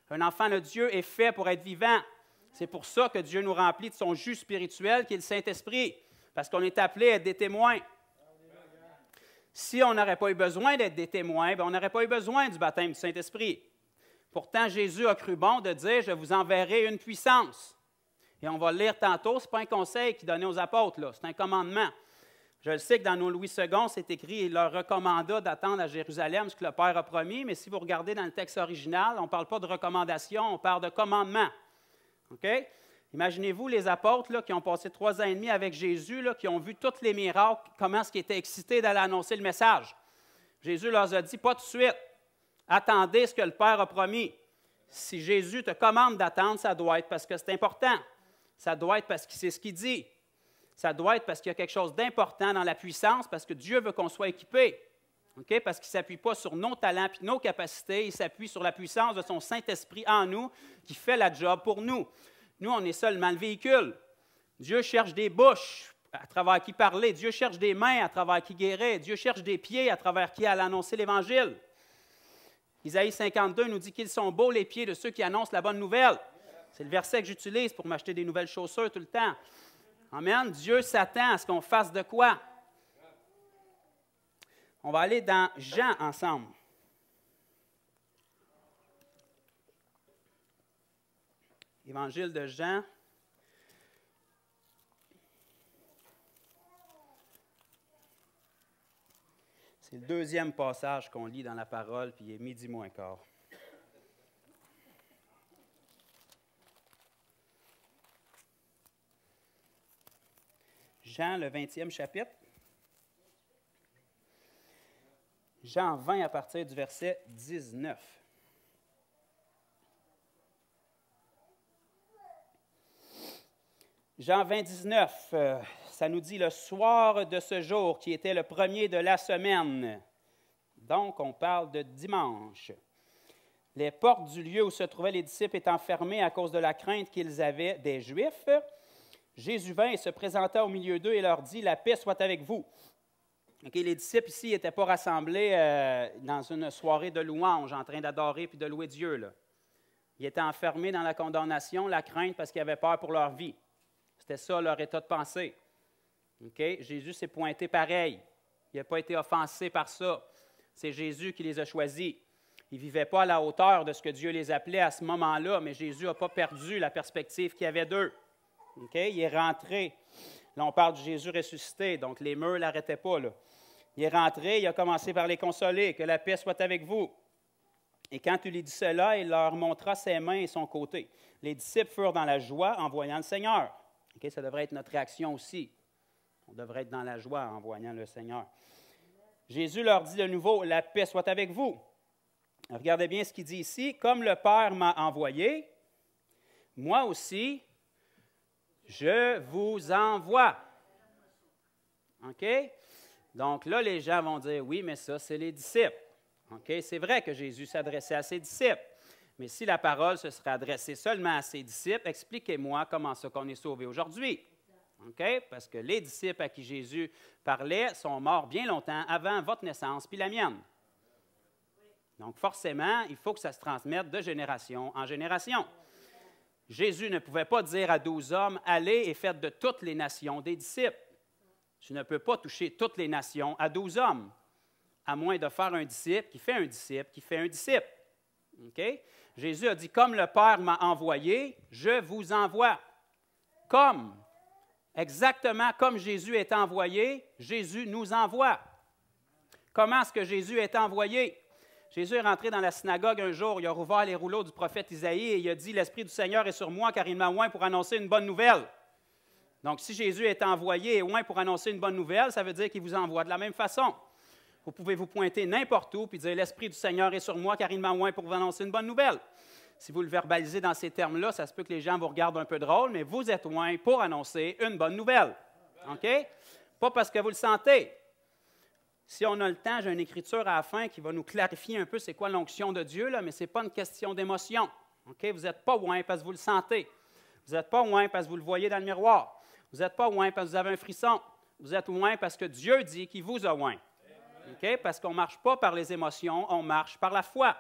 Un enfant de Dieu est fait pour être vivant. C'est pour ça que Dieu nous remplit de son jus spirituel qui est le Saint-Esprit, parce qu'on est appelé à être des témoins. Si on n'aurait pas eu besoin d'être des témoins, on n'aurait pas eu besoin du baptême du Saint-Esprit. Pourtant, Jésus a cru bon de dire « Je vous enverrai une puissance ». Et on va le lire tantôt, ce n'est pas un conseil qu'il donnait aux apôtres, c'est un commandement. Je le sais que dans nos Louis II, c'est écrit « Il leur recommanda d'attendre à Jérusalem ce que le Père a promis », mais si vous regardez dans le texte original, on ne parle pas de recommandation, on parle de commandement. OK? Imaginez-vous les apôtres là, qui ont passé 3 ans et demi avec Jésus, là, qui ont vu tous les miracles, comment ils étaient excités d'aller annoncer le message. Jésus leur a dit, pas tout de suite, attendez ce que le Père a promis. Si Jésus te commande d'attendre, ça doit être parce que c'est important. Ça doit être parce qu'il sait ce qu'il dit. Ça doit être parce qu'il y a quelque chose d'important dans la puissance, parce que Dieu veut qu'on soit équipé. Okay? Parce qu'il ne s'appuie pas sur nos talents et nos capacités, il s'appuie sur la puissance de son Saint-Esprit en nous qui fait la job pour nous. Nous, on est seulement le véhicule. Dieu cherche des bouches à travers qui parler. Dieu cherche des mains à travers qui guérir. Dieu cherche des pieds à travers qui aller annoncer l'Évangile. Isaïe 52 nous dit qu'ils sont beaux les pieds de ceux qui annoncent la bonne nouvelle. C'est le verset que j'utilise pour m'acheter des nouvelles chaussures tout le temps. Amen. Dieu s'attend à ce qu'on fasse de quoi? On va aller dans Jean ensemble. Évangile de Jean. C'est le 2e passage qu'on lit dans la parole, puis il est 12:15. Jean, le 20e chapitre. Jean 20 à partir du verset 19. Jean 20, 19, ça nous dit le soir de ce jour qui était le premier de la semaine. Donc, on parle de dimanche. Les portes du lieu où se trouvaient les disciples étant fermées à cause de la crainte qu'ils avaient des Juifs, Jésus vint et se présenta au milieu d'eux et leur dit « La paix soit avec vous ». Okay, les disciples ici n'étaient pas rassemblés dans une soirée de louange en train d'adorer puis de louer Dieu. Là. Ils étaient enfermés dans la condamnation, la crainte parce qu'ils avaient peur pour leur vie. C'était ça leur état de pensée. Okay? Jésus s'est pointé pareil. Il n'a pas été offensé par ça. C'est Jésus qui les a choisis. Ils ne vivaient pas à la hauteur de ce que Dieu les appelait à ce moment-là, mais Jésus n'a pas perdu la perspective qu'il y avait d'eux. Okay? Il est rentré. Là, on parle de Jésus ressuscité, donc les murs ne l'arrêtaient pas. Là. Il est rentré, il a commencé par les consoler, que la paix soit avec vous. Et quand il lui dit cela, il leur montra ses mains et son côté. Les disciples furent dans la joie en voyant le Seigneur. Okay? Ça devrait être notre réaction aussi. On devrait être dans la joie en voyant le Seigneur. Jésus leur dit de nouveau, la paix soit avec vous. Regardez bien ce qu'il dit ici. Comme le Père m'a envoyé, moi aussi, je vous envoie. OK? Donc là, les gens vont dire, oui, mais ça, c'est les disciples. OK? C'est vrai que Jésus s'adressait à ses disciples. Mais si la parole se serait adressée seulement à ses disciples, expliquez-moi comment ça qu'on est sauvé aujourd'hui. OK? Parce que les disciples à qui Jésus parlait sont morts bien longtemps avant votre naissance puis la mienne. Donc, forcément, il faut que ça se transmette de génération en génération. Jésus ne pouvait pas dire à 12 hommes, « Allez et faites de toutes les nations des disciples. » Tu ne peux pas toucher toutes les nations à 12 hommes, à moins de faire un disciple qui fait un disciple qui fait un disciple. OK? Jésus a dit, « Comme le Père m'a envoyé, je vous envoie. » Comme, exactement comme Jésus est envoyé, Jésus nous envoie. Comment est-ce que Jésus est envoyé? Jésus est rentré dans la synagogue un jour, il a rouvert les rouleaux du prophète Isaïe et il a dit, « L'Esprit du Seigneur est sur moi car il m'a oint pour annoncer une bonne nouvelle. » Donc, si Jésus est envoyé et oint pour annoncer une bonne nouvelle, ça veut dire qu'il vous envoie de la même façon. Vous pouvez vous pointer n'importe où et dire, « L'Esprit du Seigneur est sur moi car il m'a oint pour vous annoncer une bonne nouvelle. » Si vous le verbalisez dans ces termes-là, ça se peut que les gens vous regardent un peu drôle, mais vous êtes oint pour annoncer une bonne nouvelle. OK? Pas parce que vous le sentez. Si on a le temps, j'ai une écriture à la fin qui va nous clarifier un peu c'est quoi l'onction de Dieu, là, mais ce n'est pas une question d'émotion. Okay? Vous n'êtes pas oint parce que vous le sentez. Vous n'êtes pas oint parce que vous le voyez dans le miroir. Vous n'êtes pas oint parce que vous avez un frisson. Vous êtes oint parce que Dieu dit qu'il vous a oint. Okay? Parce qu'on ne marche pas par les émotions, on marche par la foi.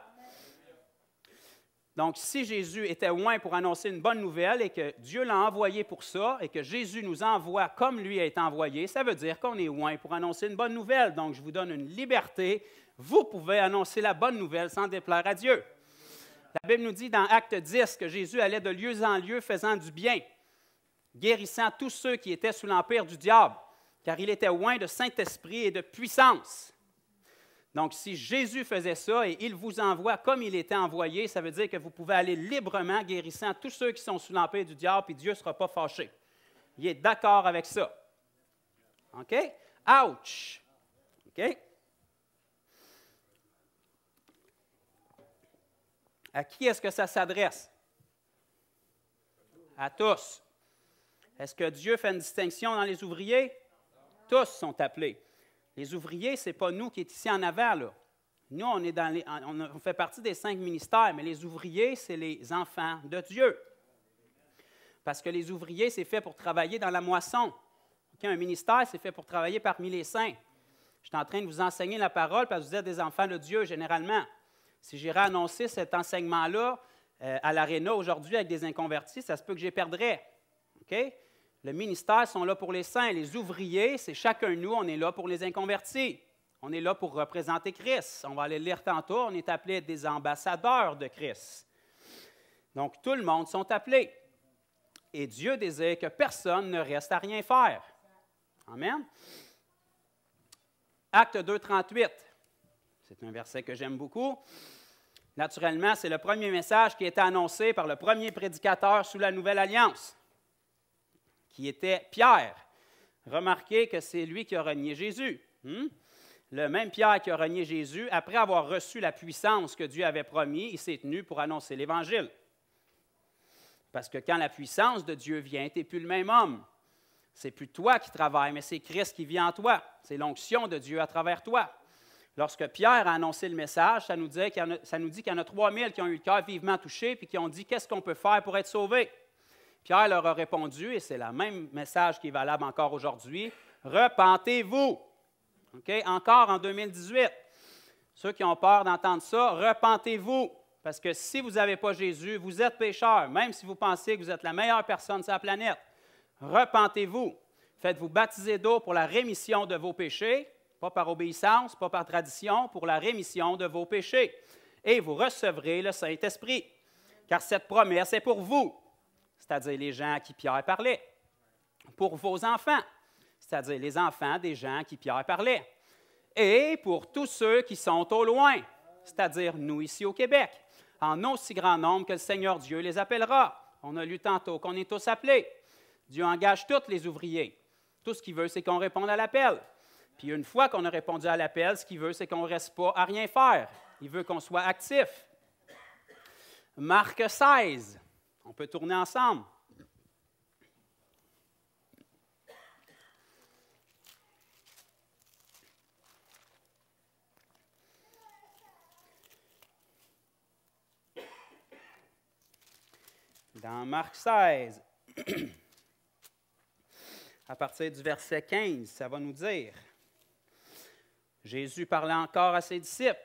Donc, si Jésus était oint pour annoncer une bonne nouvelle et que Dieu l'a envoyé pour ça et que Jésus nous envoie comme lui a été envoyé, ça veut dire qu'on est oint pour annoncer une bonne nouvelle. Donc, je vous donne une liberté. Vous pouvez annoncer la bonne nouvelle sans déplaire à Dieu. La Bible nous dit dans Acte 10 que Jésus allait de lieu en lieu faisant du bien, guérissant tous ceux qui étaient sous l'empire du diable, car il était oint de Saint-Esprit et de puissance. Donc, si Jésus faisait ça et il vous envoie comme il était envoyé, ça veut dire que vous pouvez aller librement guérissant tous ceux qui sont sous l'empire du diable, puis Dieu ne sera pas fâché. Il est d'accord avec ça. OK? Ouch! OK? À qui est-ce que ça s'adresse? À tous. Est-ce que Dieu fait une distinction dans les ouvriers? Tous sont appelés. Les ouvriers, ce n'est pas nous qui est ici en avant, là. Nous, on fait partie des 5 ministères, mais les ouvriers, c'est les enfants de Dieu. Parce que les ouvriers, c'est fait pour travailler dans la moisson. Okay, un ministère, c'est fait pour travailler parmi les saints. Je suis en train de vous enseigner la parole parce que vous êtes des enfants de Dieu, généralement. Si j'irais annoncer cet enseignement-là à l'aréna aujourd'hui avec des inconvertis, ça se peut que j'y perdrais. OK? Le ministère sont là pour les saints. Les ouvriers, c'est chacun de nous, on est là pour les inconvertis. On est là pour représenter Christ. On va aller le lire tantôt, on est appelés des ambassadeurs de Christ. Donc, tout le monde sont appelés. Et Dieu désire que personne ne reste à rien faire. Amen. Acte 2, 38. C'est un verset que j'aime beaucoup. Naturellement, c'est le premier message qui a été annoncé par le premier prédicateur sous la Nouvelle Alliance, qui était Pierre. Remarquez que c'est lui qui a renié Jésus. Le même Pierre qui a renié Jésus, après avoir reçu la puissance que Dieu avait promis, il s'est tenu pour annoncer l'Évangile. Parce que quand la puissance de Dieu vient, tu n'es plus le même homme. C'est plus toi qui travailles, mais c'est Christ qui vit en toi. C'est l'onction de Dieu à travers toi. Lorsque Pierre a annoncé le message, ça nous dit qu'il y en a 3000 qui ont eu le cœur vivement touché puis qui ont dit « Qu'est-ce qu'on peut faire pour être sauvés? » Pierre leur a répondu, et c'est le même message qui est valable encore aujourd'hui, « Repentez-vous! » Okay? Encore en 2018. Ceux qui ont peur d'entendre ça, repentez-vous! Parce que si vous n'avez pas Jésus, vous êtes pécheurs, même si vous pensez que vous êtes la meilleure personne sur la planète. Repentez-vous! Faites-vous baptiser d'eau pour la rémission de vos péchés, pas par obéissance, pas par tradition, pour la rémission de vos péchés. Et vous recevrez le Saint-Esprit. Car cette promesse est pour vous. c'est-à-dire les gens à qui Pierre parlait. Pour vos enfants, c'est-à-dire les enfants des gens à qui Pierre parlait. Et pour tous ceux qui sont au loin, c'est-à-dire nous ici au Québec, en aussi grand nombre que le Seigneur Dieu les appellera. On a lu tantôt qu'on est tous appelés. Dieu engage tous les ouvriers. Tout ce qu'il veut, c'est qu'on réponde à l'appel. Puis une fois qu'on a répondu à l'appel, ce qu'il veut, c'est qu'on ne reste pas à rien faire. Il veut qu'on soit actif. Marc 16. On peut tourner ensemble. Dans Marc 16, à partir du verset 15, ça va nous dire, Jésus parlait encore à ses disciples,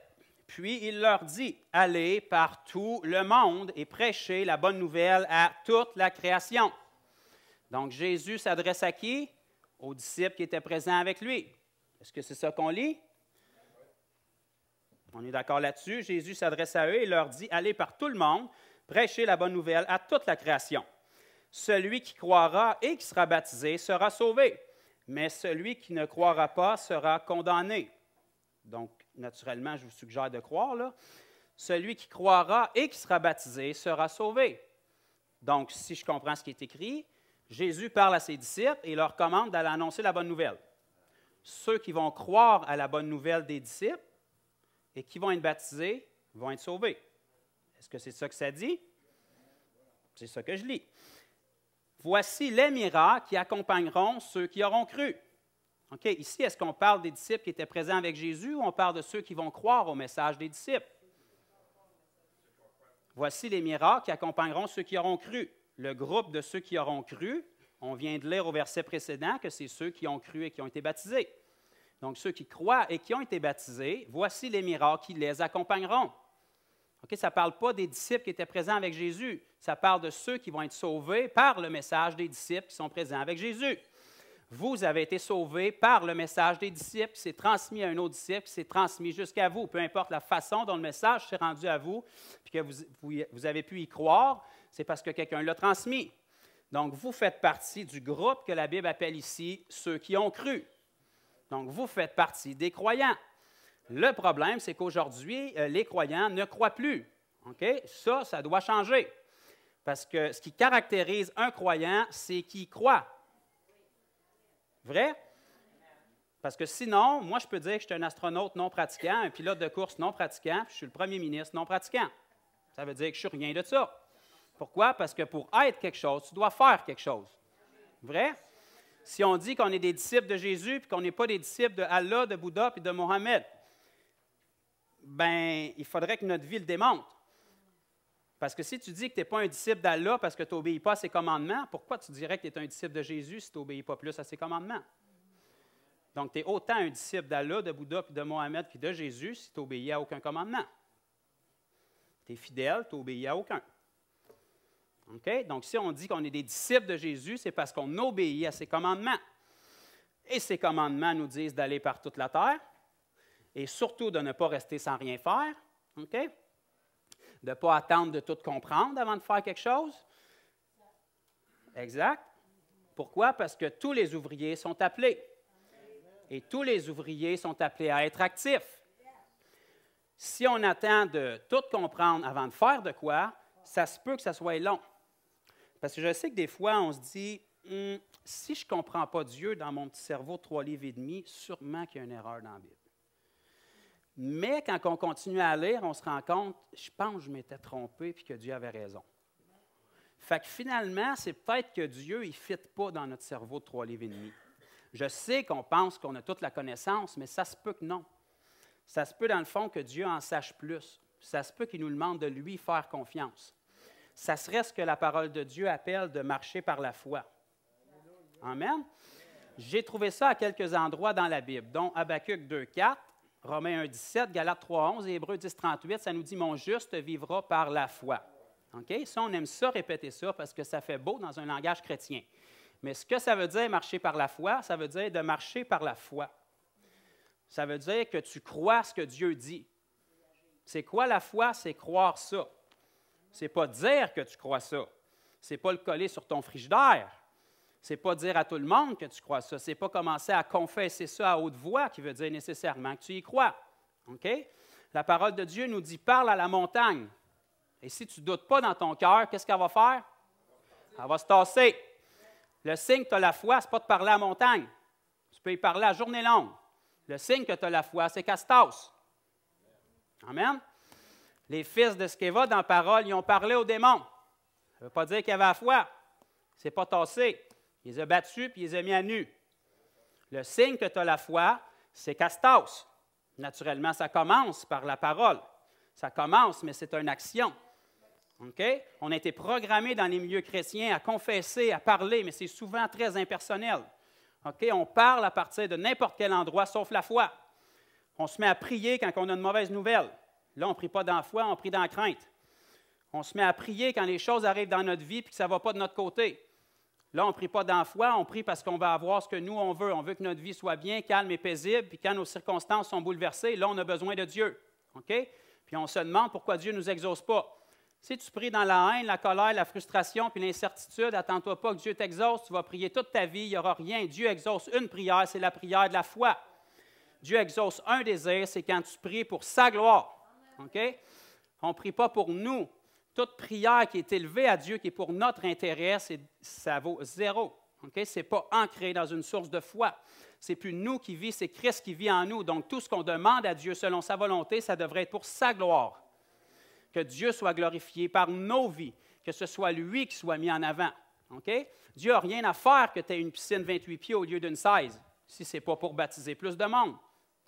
puis il leur dit, « Allez par tout le monde et prêchez la bonne nouvelle à toute la création. » Donc Jésus s'adresse à qui? Aux disciples qui étaient présents avec lui. Est-ce que c'est ça qu'on lit? On est d'accord là-dessus. Jésus s'adresse à eux et leur dit, « Allez par tout le monde, prêchez la bonne nouvelle à toute la création. Celui qui croira et qui sera baptisé sera sauvé, mais celui qui ne croira pas sera condamné. » Donc, naturellement, je vous suggère de croire, là. Celui qui croira et qui sera baptisé sera sauvé. Donc, si je comprends ce qui est écrit, Jésus parle à ses disciples et leur commande d'aller annoncer la bonne nouvelle. Ceux qui vont croire à la bonne nouvelle des disciples et qui vont être baptisés vont être sauvés. Est-ce que c'est ça que ça dit? C'est ça que je lis. Voici les miracles qui accompagneront ceux qui auront cru. OK, ici, est-ce qu'on parle des disciples qui étaient présents avec Jésus ou on parle de ceux qui vont croire au message des disciples? Voici les miracles qui accompagneront ceux qui auront cru. Le groupe de ceux qui auront cru, on vient de lire au verset précédent que c'est ceux qui ont cru et qui ont été baptisés. Donc, ceux qui croient et qui ont été baptisés, voici les miracles qui les accompagneront. Okay, ça ne parle pas des disciples qui étaient présents avec Jésus. Ça parle de ceux qui vont être sauvés par le message des disciples qui sont présents avec Jésus. Vous avez été sauvés par le message des disciples qui s'est transmis à un autre disciple, qui s'est transmis jusqu'à vous. Peu importe la façon dont le message s'est rendu à vous, puis que vous avez pu y croire, c'est parce que quelqu'un l'a transmis. Donc, vous faites partie du groupe que la Bible appelle ici ceux qui ont cru. Donc, vous faites partie des croyants. Le problème, c'est qu'aujourd'hui, les croyants ne croient plus. Okay? Ça doit changer. Parce que ce qui caractérise un croyant, c'est qu'il croit. Vrai? Parce que sinon, moi, je peux dire que je suis un astronaute non pratiquant, un pilote de course non pratiquant, puis je suis le premier ministre non pratiquant. Ça veut dire que je ne suis rien de ça. Pourquoi? Parce que pour être quelque chose, tu dois faire quelque chose. Vrai? Si on dit qu'on est des disciples de Jésus, puis qu'on n'est pas des disciples de Allah, de Bouddha, puis de Mohammed, bien, il faudrait que notre vie le démontre. Parce que si tu dis que tu n'es pas un disciple d'Allah parce que tu n'obéis pas à ses commandements, pourquoi tu dirais que tu es un disciple de Jésus si tu n'obéis pas plus à ses commandements? Donc, tu es autant un disciple d'Allah, de Bouddha, puis de Mohammed, puis de Jésus si tu n'obéis à aucun commandement. Tu es fidèle, tu n'obéis à aucun. Okay? Donc, si on dit qu'on est des disciples de Jésus, c'est parce qu'on obéit à ses commandements. Et ses commandements nous disent d'aller par toute la terre, et surtout de ne pas rester sans rien faire, okay? De ne pas attendre de tout comprendre avant de faire quelque chose. Exact. Pourquoi? Parce que tous les ouvriers sont appelés. Et tous les ouvriers sont appelés à être actifs. Si on attend de tout comprendre avant de faire de quoi, ça se peut que ça soit long. Parce que je sais que des fois, on se dit, si je ne comprends pas Dieu dans mon petit cerveau de 3 livres et demi, sûrement qu'il y a une erreur dans la Bible. Mais quand on continue à lire, on se rend compte, je pense que je m'étais trompé et que Dieu avait raison. Fait que finalement, c'est peut-être que Dieu, il ne fit pas dans notre cerveau de 3 livres et demi. Je sais qu'on pense qu'on a toute la connaissance, mais ça se peut que non. Ça se peut dans le fond que Dieu en sache plus. Ça se peut qu'il nous demande de lui faire confiance. Ça serait ce que la parole de Dieu appelle de marcher par la foi. Amen. J'ai trouvé ça à quelques endroits dans la Bible, dont Habacuc 2,4, Romains 1,17, Galates 3,11 et Hébreux 10,38, ça nous dit « Mon juste vivra par la foi ». Okay? Ça, on aime ça, répéter ça, parce que ça fait beau dans un langage chrétien. Mais ce que ça veut dire, marcher par la foi, ça veut dire de marcher par la foi. Ça veut dire que tu crois ce que Dieu dit. C'est quoi la foi? C'est croire ça. C'est pas dire que tu crois ça. Ce n'est pas le coller sur ton frigidaire. Ce n'est pas dire à tout le monde que tu crois ça. Ce n'est pas commencer à confesser ça à haute voix qui veut dire nécessairement que tu y crois. OK? La parole de Dieu nous dit « parle à la montagne ». Et si tu ne doutes pas dans ton cœur, qu'est-ce qu'elle va faire? Elle va se tasser. Le signe que tu as la foi, ce n'est pas de parler à la montagne. Tu peux y parler à journée longue. Le signe que tu as la foi, c'est qu'elle se tasse. Amen? Les fils de Sceva, dans la parole, ils ont parlé aux démons. Ça ne veut pas dire qu'il y avait la foi. Ce n'est pas tassé. Il les a battus puis il les a mis à nu. Le signe que tu as la foi, c'est qu'elle se tasse. Naturellement, ça commence par la parole. Ça commence, mais c'est une action. Okay? On a été programmé dans les milieux chrétiens à confesser, à parler, mais c'est souvent très impersonnel. Okay? On parle à partir de n'importe quel endroit, sauf la foi. On se met à prier quand on a une mauvaise nouvelle. Là, on ne prie pas dans la foi, on prie dans la crainte. On se met à prier quand les choses arrivent dans notre vie et que ça ne va pas de notre côté. Là, on ne prie pas dans la foi, on prie parce qu'on va avoir ce que nous, on veut. On veut que notre vie soit bien, calme et paisible, puis quand nos circonstances sont bouleversées, là, on a besoin de Dieu. Okay? Puis on se demande pourquoi Dieu ne nous exauce pas. Si tu pries dans la haine, la colère, la frustration puis l'incertitude, attends-toi pas que Dieu t'exauce, tu vas prier toute ta vie, il n'y aura rien. Dieu exauce une prière, c'est la prière de la foi. Dieu exauce un désir, c'est quand tu pries pour sa gloire. Okay? On ne prie pas pour nous. Toute prière qui est élevée à Dieu, qui est pour notre intérêt, ça vaut zéro. Okay? Ce n'est pas ancré dans une source de foi. Ce n'est plus nous qui vivons, c'est Christ qui vit en nous. Donc, tout ce qu'on demande à Dieu selon sa volonté, ça devrait être pour sa gloire. Que Dieu soit glorifié par nos vies, que ce soit lui qui soit mis en avant. Okay? Dieu n'a rien à faire que tu aies une piscine 28 pieds au lieu d'une 16, si ce n'est pas pour baptiser plus de monde.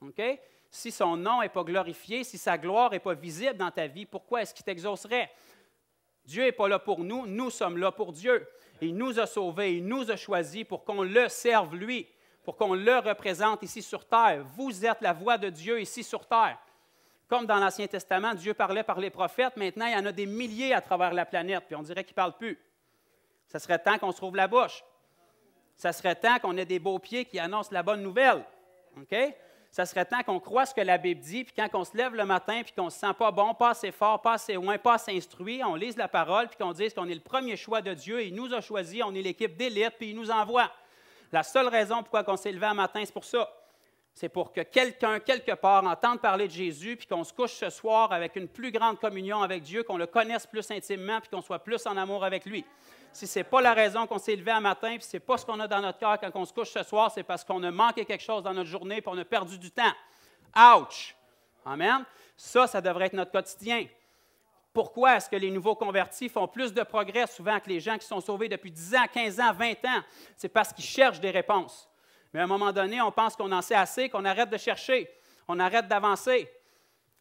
Okay? Si son nom n'est pas glorifié, si sa gloire n'est pas visible dans ta vie, pourquoi est-ce qu'il t'exaucerait? Dieu n'est pas là pour nous, nous sommes là pour Dieu. Il nous a sauvés, il nous a choisis pour qu'on le serve lui, pour qu'on le représente ici sur terre. Vous êtes la voix de Dieu ici sur terre. Comme dans l'Ancien Testament, Dieu parlait par les prophètes, maintenant il y en a des milliers à travers la planète, puis on dirait qu'ils ne parlent plus. Ça serait temps qu'on se rouvre la bouche. Ça serait temps qu'on ait des beaux pieds qui annoncent la bonne nouvelle. Okay? Ça serait temps qu'on croie ce que la Bible dit, puis quand on se lève le matin, puis qu'on ne se sent pas bon, pas assez fort, pas assez loin, pas assez instruit, on lise la parole, puis qu'on dise qu'on est le premier choix de Dieu, il nous a choisis, on est l'équipe d'élite, puis il nous envoie. La seule raison pourquoi on s'est levé un matin, c'est pour ça. C'est pour que quelqu'un, quelque part, entende parler de Jésus, puis qu'on se couche ce soir avec une plus grande communion avec Dieu, qu'on le connaisse plus intimement, puis qu'on soit plus en amour avec lui. Si ce n'est pas la raison qu'on s'est levé un matin, puis ce n'est pas ce qu'on a dans notre cœur quand on se couche ce soir, c'est parce qu'on a manqué quelque chose dans notre journée, puis on a perdu du temps. Ouch! Amen? Ça devrait être notre quotidien. Pourquoi est-ce que les nouveaux convertis font plus de progrès souvent que les gens qui sont sauvés depuis 10 ans, 15 ans, 20 ans? C'est parce qu'ils cherchent des réponses. Mais à un moment donné, on pense qu'on en sait assez, qu'on arrête de chercher, on arrête d'avancer.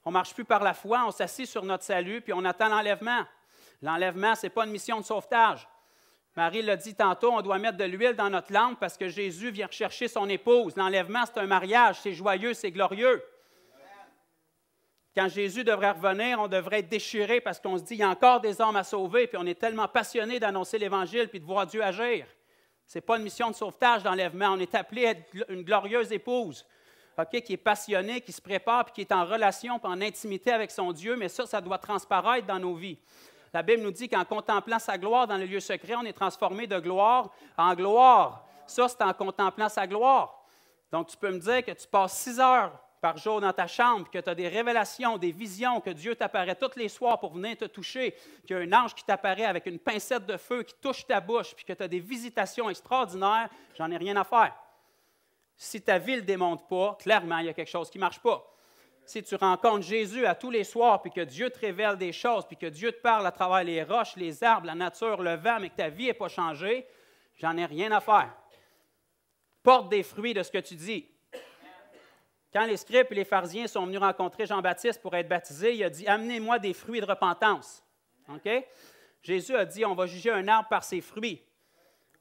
On ne marche plus par la foi, on s'assied sur notre salut, puis on attend l'enlèvement. L'enlèvement, ce n'est pas une mission de sauvetage. Marie l'a dit tantôt, on doit mettre de l'huile dans notre lampe parce que Jésus vient rechercher son épouse. L'enlèvement, c'est un mariage, c'est joyeux, c'est glorieux. Quand Jésus devrait revenir, on devrait être déchiré parce qu'on se dit, il y a encore des hommes à sauver, puis on est tellement passionné d'annoncer l'Évangile puis de voir Dieu agir. Ce n'est pas une mission de sauvetage d'enlèvement. On est appelé à être une glorieuse épouse, okay, qui est passionnée, qui se prépare, puis qui est en relation, puis en intimité avec son Dieu, mais ça doit transparaître dans nos vies. La Bible nous dit qu'en contemplant sa gloire dans le lieu secret, on est transformé de gloire en gloire. Ça, c'est en contemplant sa gloire. Donc, tu peux me dire que tu passes 6 heures par jour dans ta chambre, que tu as des révélations, des visions, que Dieu t'apparaît tous les soirs pour venir te toucher, qu'il y a un ange qui t'apparaît avec une pincette de feu qui touche ta bouche, puis que tu as des visitations extraordinaires, j'en ai rien à faire. Si ta vie ne le démontre pas, clairement, il y a quelque chose qui ne marche pas. Si tu rencontres Jésus à tous les soirs, puis que Dieu te révèle des choses, puis que Dieu te parle à travers les roches, les arbres, la nature, le vent, mais que ta vie n'est pas changée, j'en ai rien à faire. Porte des fruits de ce que tu dis. Quand les scribes et les pharisiens sont venus rencontrer Jean-Baptiste pour être baptisés, il a dit « Amenez-moi des fruits de repentance. » Okay? Jésus a dit « On va juger un arbre par ses fruits. »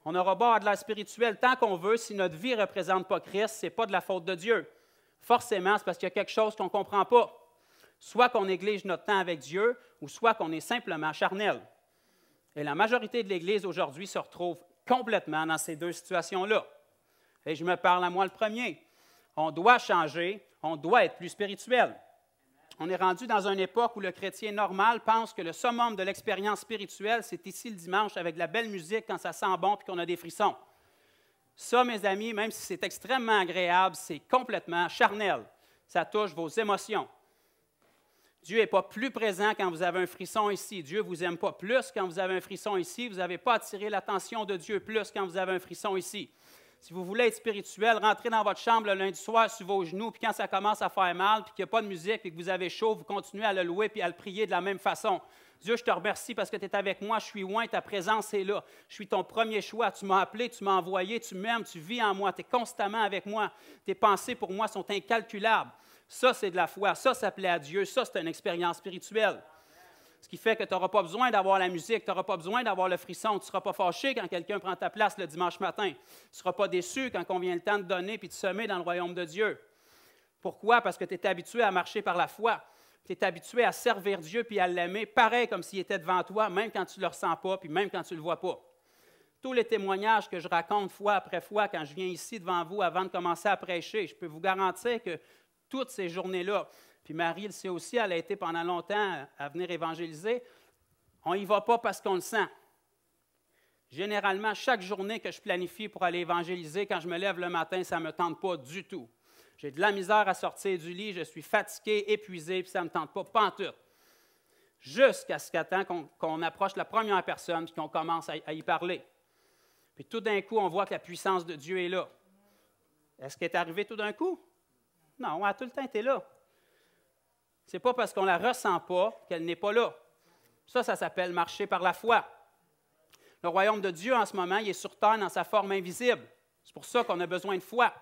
On aura beau avoir de l'air spirituel tant qu'on veut, si notre vie ne représente pas Christ, ce n'est pas de la faute de Dieu. Forcément, c'est parce qu'il y a quelque chose qu'on ne comprend pas. Soit qu'on néglige notre temps avec Dieu, ou soit qu'on est simplement charnel. Et la majorité de l'Église aujourd'hui se retrouve complètement dans ces deux situations-là. Et je me parle à moi le premier. On doit changer, on doit être plus spirituel. On est rendu dans une époque où le chrétien normal pense que le summum de l'expérience spirituelle, c'est ici le dimanche avec de la belle musique quand ça sent bon et qu'on a des frissons. Ça, mes amis, même si c'est extrêmement agréable, c'est complètement charnel. Ça touche vos émotions. Dieu n'est pas plus présent quand vous avez un frisson ici. Dieu ne vous aime pas plus quand vous avez un frisson ici. Vous n'avez pas attiré l'attention de Dieu plus quand vous avez un frisson ici. Si vous voulez être spirituel, rentrez dans votre chambre le lundi soir sur vos genoux, puis quand ça commence à faire mal, puis qu'il n'y a pas de musique, puis que vous avez chaud, vous continuez à le louer puis à le prier de la même façon. Dieu, je te remercie parce que tu es avec moi, je suis loin, ta présence est là. Je suis ton premier choix. Tu m'as appelé, tu m'as envoyé, tu m'aimes, tu vis en moi, tu es constamment avec moi. Tes pensées pour moi sont incalculables. Ça, c'est de la foi. Ça plaît à Dieu. Ça, c'est une expérience spirituelle. Ce qui fait que tu n'auras pas besoin d'avoir la musique, tu n'auras pas besoin d'avoir le frisson. Tu ne seras pas fâché quand quelqu'un prend ta place le dimanche matin. Tu ne seras pas déçu quand on vient le temps de donner puis de semer dans le royaume de Dieu. Pourquoi? Parce que tu es habitué à marcher par la foi. Tu es habitué à servir Dieu puis à l'aimer, pareil comme s'il était devant toi, même quand tu ne le ressens pas puis même quand tu ne le vois pas. Tous les témoignages que je raconte fois après fois quand je viens ici devant vous avant de commencer à prêcher, je peux vous garantir que toutes ces journées-là, puis Marie le sait aussi, elle a été pendant longtemps à venir évangéliser, on n'y va pas parce qu'on le sent. Généralement, chaque journée que je planifie pour aller évangéliser, quand je me lève le matin, ça ne me tente pas du tout. J'ai de la misère à sortir du lit, je suis fatigué, épuisé, puis ça ne me tente pas pantoute. Jusqu'à ce qu'attend qu'on approche la première personne et qu'on commence à y parler. Puis tout d'un coup, on voit que la puissance de Dieu est là. Est-ce qu'elle est arrivée tout d'un coup? Non, elle a tout le temps été là. Ce n'est pas parce qu'on ne la ressent pas qu'elle n'est pas là. Ça s'appelle marcher par la foi. Le royaume de Dieu, en ce moment, il est sur terre dans sa forme invisible. C'est pour ça qu'on a besoin de foi.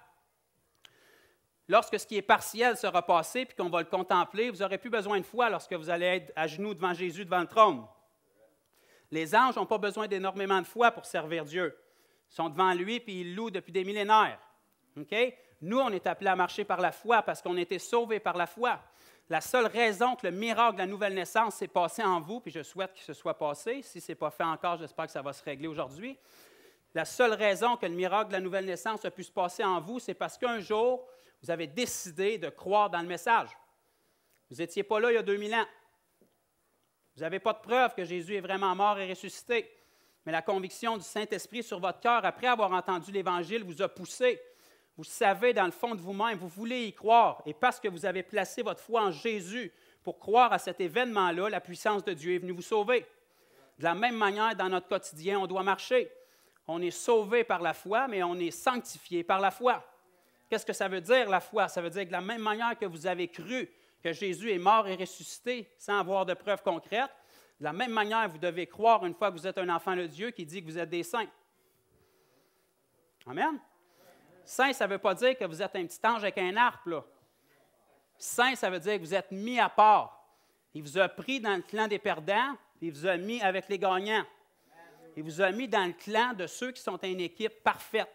Lorsque ce qui est partiel sera passé puis qu'on va le contempler, vous n'aurez plus besoin de foi lorsque vous allez être à genoux devant Jésus, devant le trône. Les anges n'ont pas besoin d'énormément de foi pour servir Dieu. Ils sont devant lui puis ils louent depuis des millénaires. Okay? Nous, on est appelés à marcher par la foi parce qu'on a été sauvés par la foi. La seule raison que le miracle de la nouvelle naissance s'est passé en vous, puis je souhaite que ce soit passé, si ce n'est pas fait encore, j'espère que ça va se régler aujourd'hui. La seule raison que le miracle de la nouvelle naissance a pu se passer en vous, c'est parce qu'un jour, vous avez décidé de croire dans le message. Vous n'étiez pas là il y a 2000 ans. Vous n'avez pas de preuve que Jésus est vraiment mort et ressuscité. Mais la conviction du Saint-Esprit sur votre cœur, après avoir entendu l'Évangile, vous a poussé. Vous savez dans le fond de vous-même, vous voulez y croire. Et parce que vous avez placé votre foi en Jésus pour croire à cet événement-là, la puissance de Dieu est venue vous sauver. De la même manière, dans notre quotidien, on doit marcher. On est sauvé par la foi, mais on est sanctifié par la foi. Qu'est-ce que ça veut dire, la foi? Ça veut dire que de la même manière que vous avez cru que Jésus est mort et ressuscité sans avoir de preuves concrètes, de la même manière, vous devez croire une fois que vous êtes un enfant de Dieu qui dit que vous êtes des saints. Amen? Saint, ça ne veut pas dire que vous êtes un petit ange avec un harpe, là. Saint, ça veut dire que vous êtes mis à part. Il vous a pris dans le clan des perdants, puis il vous a mis avec les gagnants. Il vous a mis dans le clan de ceux qui sont une équipe parfaite,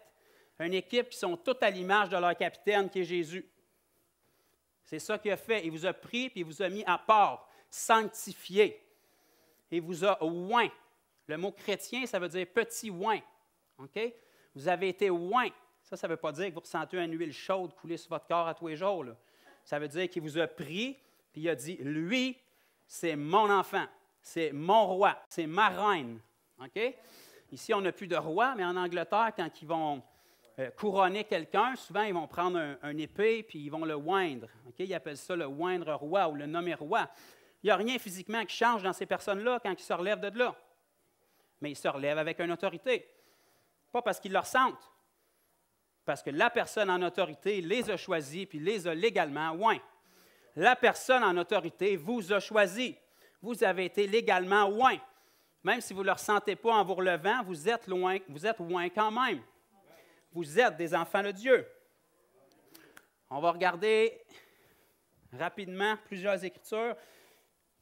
une équipe qui sont toutes à l'image de leur capitaine qui est Jésus. C'est ça qu'il a fait. Il vous a pris, puis il vous a mis à part, sanctifié. Il vous a oint. Le mot chrétien, ça veut dire petit oint. OK? Vous avez été oint. Ça ne veut pas dire que vous ressentez une huile chaude couler sur votre corps à tous les jours. Là. Ça veut dire qu'il vous a pris, puis il a dit, lui, c'est mon enfant, c'est mon roi, c'est ma reine. Okay? Ici, on n'a plus de roi, mais en Angleterre, quand ils vont couronner quelqu'un, souvent, ils vont prendre un épée, puis ils vont le oindre. Okay? Ils appellent ça le oindre roi ou le nommer roi. Il n'y a rien physiquement qui change dans ces personnes-là quand ils se relèvent de là. Mais ils se relèvent avec une autorité. Pas parce qu'ils le ressentent. Parce que la personne en autorité les a choisis puis les a légalement oints. La personne en autorité vous a choisi. Vous avez été légalement oints. Même si vous ne le ressentez pas en vous relevant, vous êtes oints quand même. Vous êtes des enfants de Dieu. On va regarder rapidement plusieurs écritures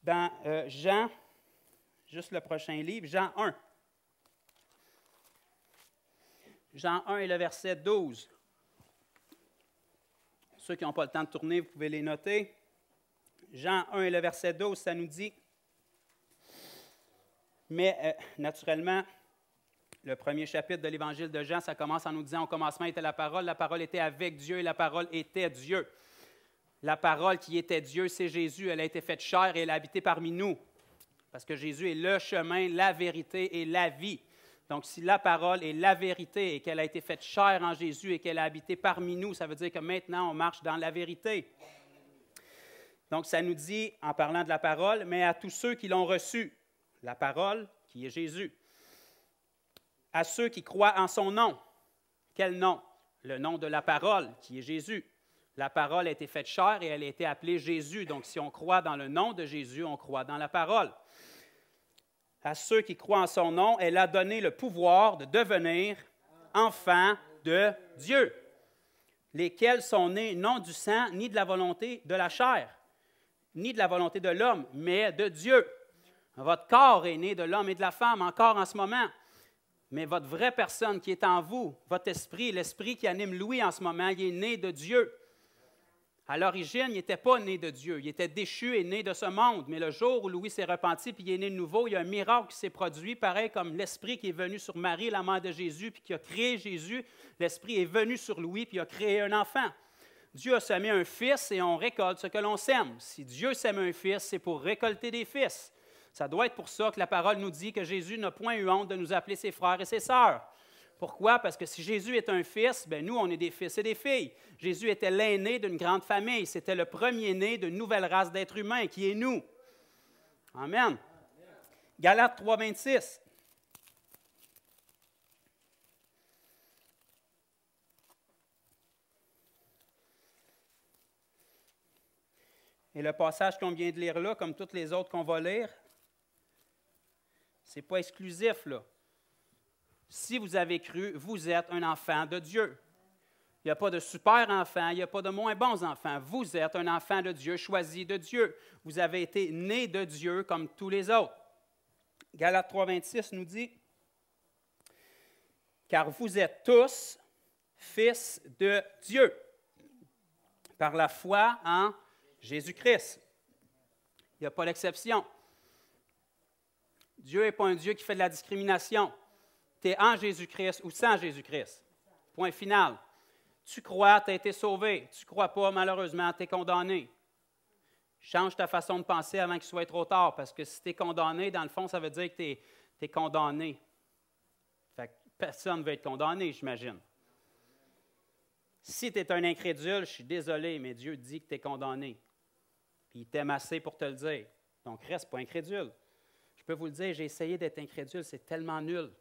dans Jean, juste le prochain livre, Jean 1. Jean 1 et le verset 12. Ceux qui n'ont pas le temps de tourner, vous pouvez les noter. Jean 1 et le verset 12, ça nous dit, mais naturellement, le premier chapitre de l'Évangile de Jean, ça commence en nous disant, au commencement était la parole était avec Dieu et la parole était Dieu. La parole qui était Dieu, c'est Jésus. Elle a été faite chair et elle a habité parmi nous. Parce que Jésus est le chemin, la vérité et la vie. Donc, si la parole est la vérité et qu'elle a été faite chair en Jésus et qu'elle a habité parmi nous, ça veut dire que maintenant, on marche dans la vérité. Donc, ça nous dit, en parlant de la parole, mais à tous ceux qui l'ont reçue, la parole qui est Jésus. À ceux qui croient en son nom. Quel nom? Le nom de la parole qui est Jésus. La parole a été faite chair et elle a été appelée Jésus. Donc, si on croit dans le nom de Jésus, on croit dans la parole. À ceux qui croient en son nom, elle a donné le pouvoir de devenir enfants de Dieu, lesquels sont nés non du sang, ni de la volonté de la chair, ni de la volonté de l'homme, mais de Dieu. Votre corps est né de l'homme et de la femme encore en ce moment, mais votre vraie personne qui est en vous, votre esprit, l'esprit qui anime Louis en ce moment, il est né de Dieu. À l'origine, il n'était pas né de Dieu, il était déchu et né de ce monde. Mais le jour où Louis s'est repenti puis il est né de nouveau, il y a un miracle qui s'est produit, pareil comme l'Esprit qui est venu sur Marie, la mère de Jésus, puis qui a créé Jésus. L'Esprit est venu sur Louis puis il a créé un enfant. Dieu a semé un fils et on récolte ce que l'on sème. Si Dieu sème un fils, c'est pour récolter des fils. Ça doit être pour ça que la parole nous dit que Jésus n'a point eu honte de nous appeler ses frères et ses sœurs. Pourquoi? Parce que si Jésus est un fils, bien nous, on est des fils et des filles. Jésus était l'aîné d'une grande famille. C'était le premier-né d'une nouvelle race d'êtres humains, qui est nous. Amen. Galates 3, 26. Et le passage qu'on vient de lire là, comme tous les autres qu'on va lire, ce n'est pas exclusif, là. Si vous avez cru, vous êtes un enfant de Dieu. Il n'y a pas de super enfants, il n'y a pas de moins bons enfants. Vous êtes un enfant de Dieu, choisi de Dieu. Vous avez été né de Dieu comme tous les autres. Galates 3, 26 nous dit, « Car vous êtes tous fils de Dieu, par la foi en Jésus-Christ. » Il n'y a pas d'exception. Dieu n'est pas un Dieu qui fait de la discrimination. Tu es en Jésus-Christ ou sans Jésus-Christ. Point final. Tu crois, tu as été sauvé. Tu ne crois pas, malheureusement, tu es condamné. Change ta façon de penser avant qu'il soit trop tard, parce que si tu es condamné, dans le fond, ça veut dire que tu es condamné. Fait que personne ne veut être condamné, j'imagine. Si tu es un incrédule, je suis désolé, mais Dieu dit que tu es condamné. Puis il t'aime assez pour te le dire. Donc, reste pas incrédule. Je peux vous le dire, j'ai essayé d'être incrédule, c'est tellement nul.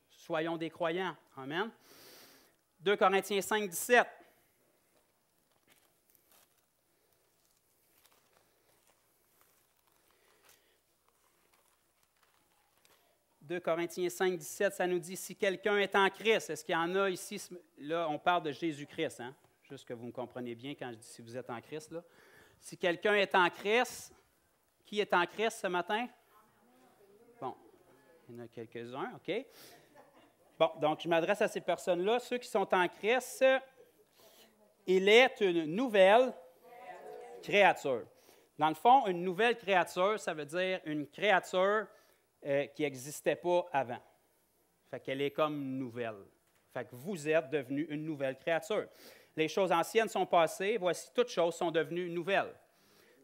Soyons des croyants. Amen. 2 Corinthiens 5, 17. « 2 Corinthiens 5, 17, ça nous dit, si quelqu'un est en Christ, est-ce qu'il y en a ici, là, on parle de Jésus-Christ, hein? Juste que vous me compreniez bien quand je dis si vous êtes en Christ, là. Si quelqu'un est en Christ, qui est en Christ ce matin? Bon, il y en a quelques-uns, OK. Bon, donc je m'adresse à ces personnes-là. Ceux qui sont en Christ, il est une nouvelle créature. Dans le fond, une nouvelle créature, ça veut dire une créature qui n'existait pas avant. Fait qu'elle est comme nouvelle. Fait que vous êtes devenu une nouvelle créature. Les choses anciennes sont passées, voici toutes choses sont devenues nouvelles.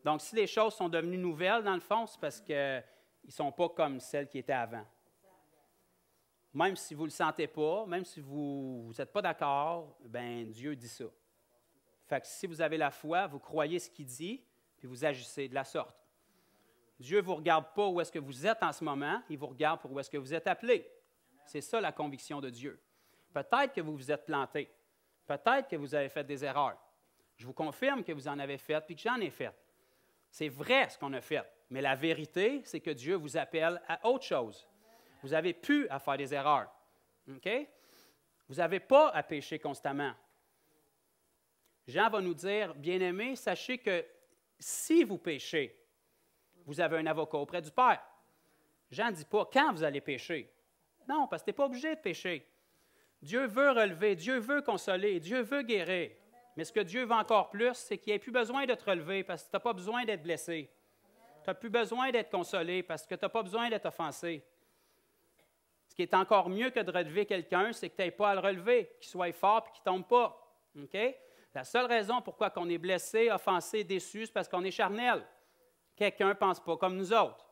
Donc, si les choses sont devenues nouvelles, dans le fond, c'est parce qu'ils ne sont pas comme celles qui étaient avant. Même si vous ne le sentez pas, même si vous n'êtes pas d'accord, bien, Dieu dit ça. Fait que si vous avez la foi, vous croyez ce qu'il dit, puis vous agissez de la sorte. Dieu ne vous regarde pas où est-ce que vous êtes en ce moment, il vous regarde pour où est-ce que vous êtes appelé. C'est ça la conviction de Dieu. Peut-être que vous vous êtes planté. Peut-être que vous avez fait des erreurs. Je vous confirme que vous en avez fait puis que j'en ai fait. C'est vrai ce qu'on a fait. Mais la vérité, c'est que Dieu vous appelle à autre chose. Vous avez pu à faire des erreurs. OK? Vous n'avez pas à pécher constamment. Jean va nous dire, bien-aimés, sachez que si vous péchez, vous avez un avocat auprès du Père. Jean ne dit pas quand vous allez pécher. Non, parce que tu n'es pas obligé de pécher. Dieu veut relever, Dieu veut consoler, Dieu veut guérir. Mais ce que Dieu veut encore plus, c'est qu'il n'y ait plus besoin de te relever parce que tu n'as pas besoin d'être blessé. Tu n'as plus besoin d'être consolé parce que tu n'as pas besoin d'être offensé. Ce qui est encore mieux que de relever quelqu'un, c'est que tu n'aies pas à le relever, qu'il soit fort et qu'il ne tombe pas. OK? La seule raison pourquoi on est blessé, offensé, déçu, c'est parce qu'on est charnel. Quelqu'un ne pense pas comme nous autres.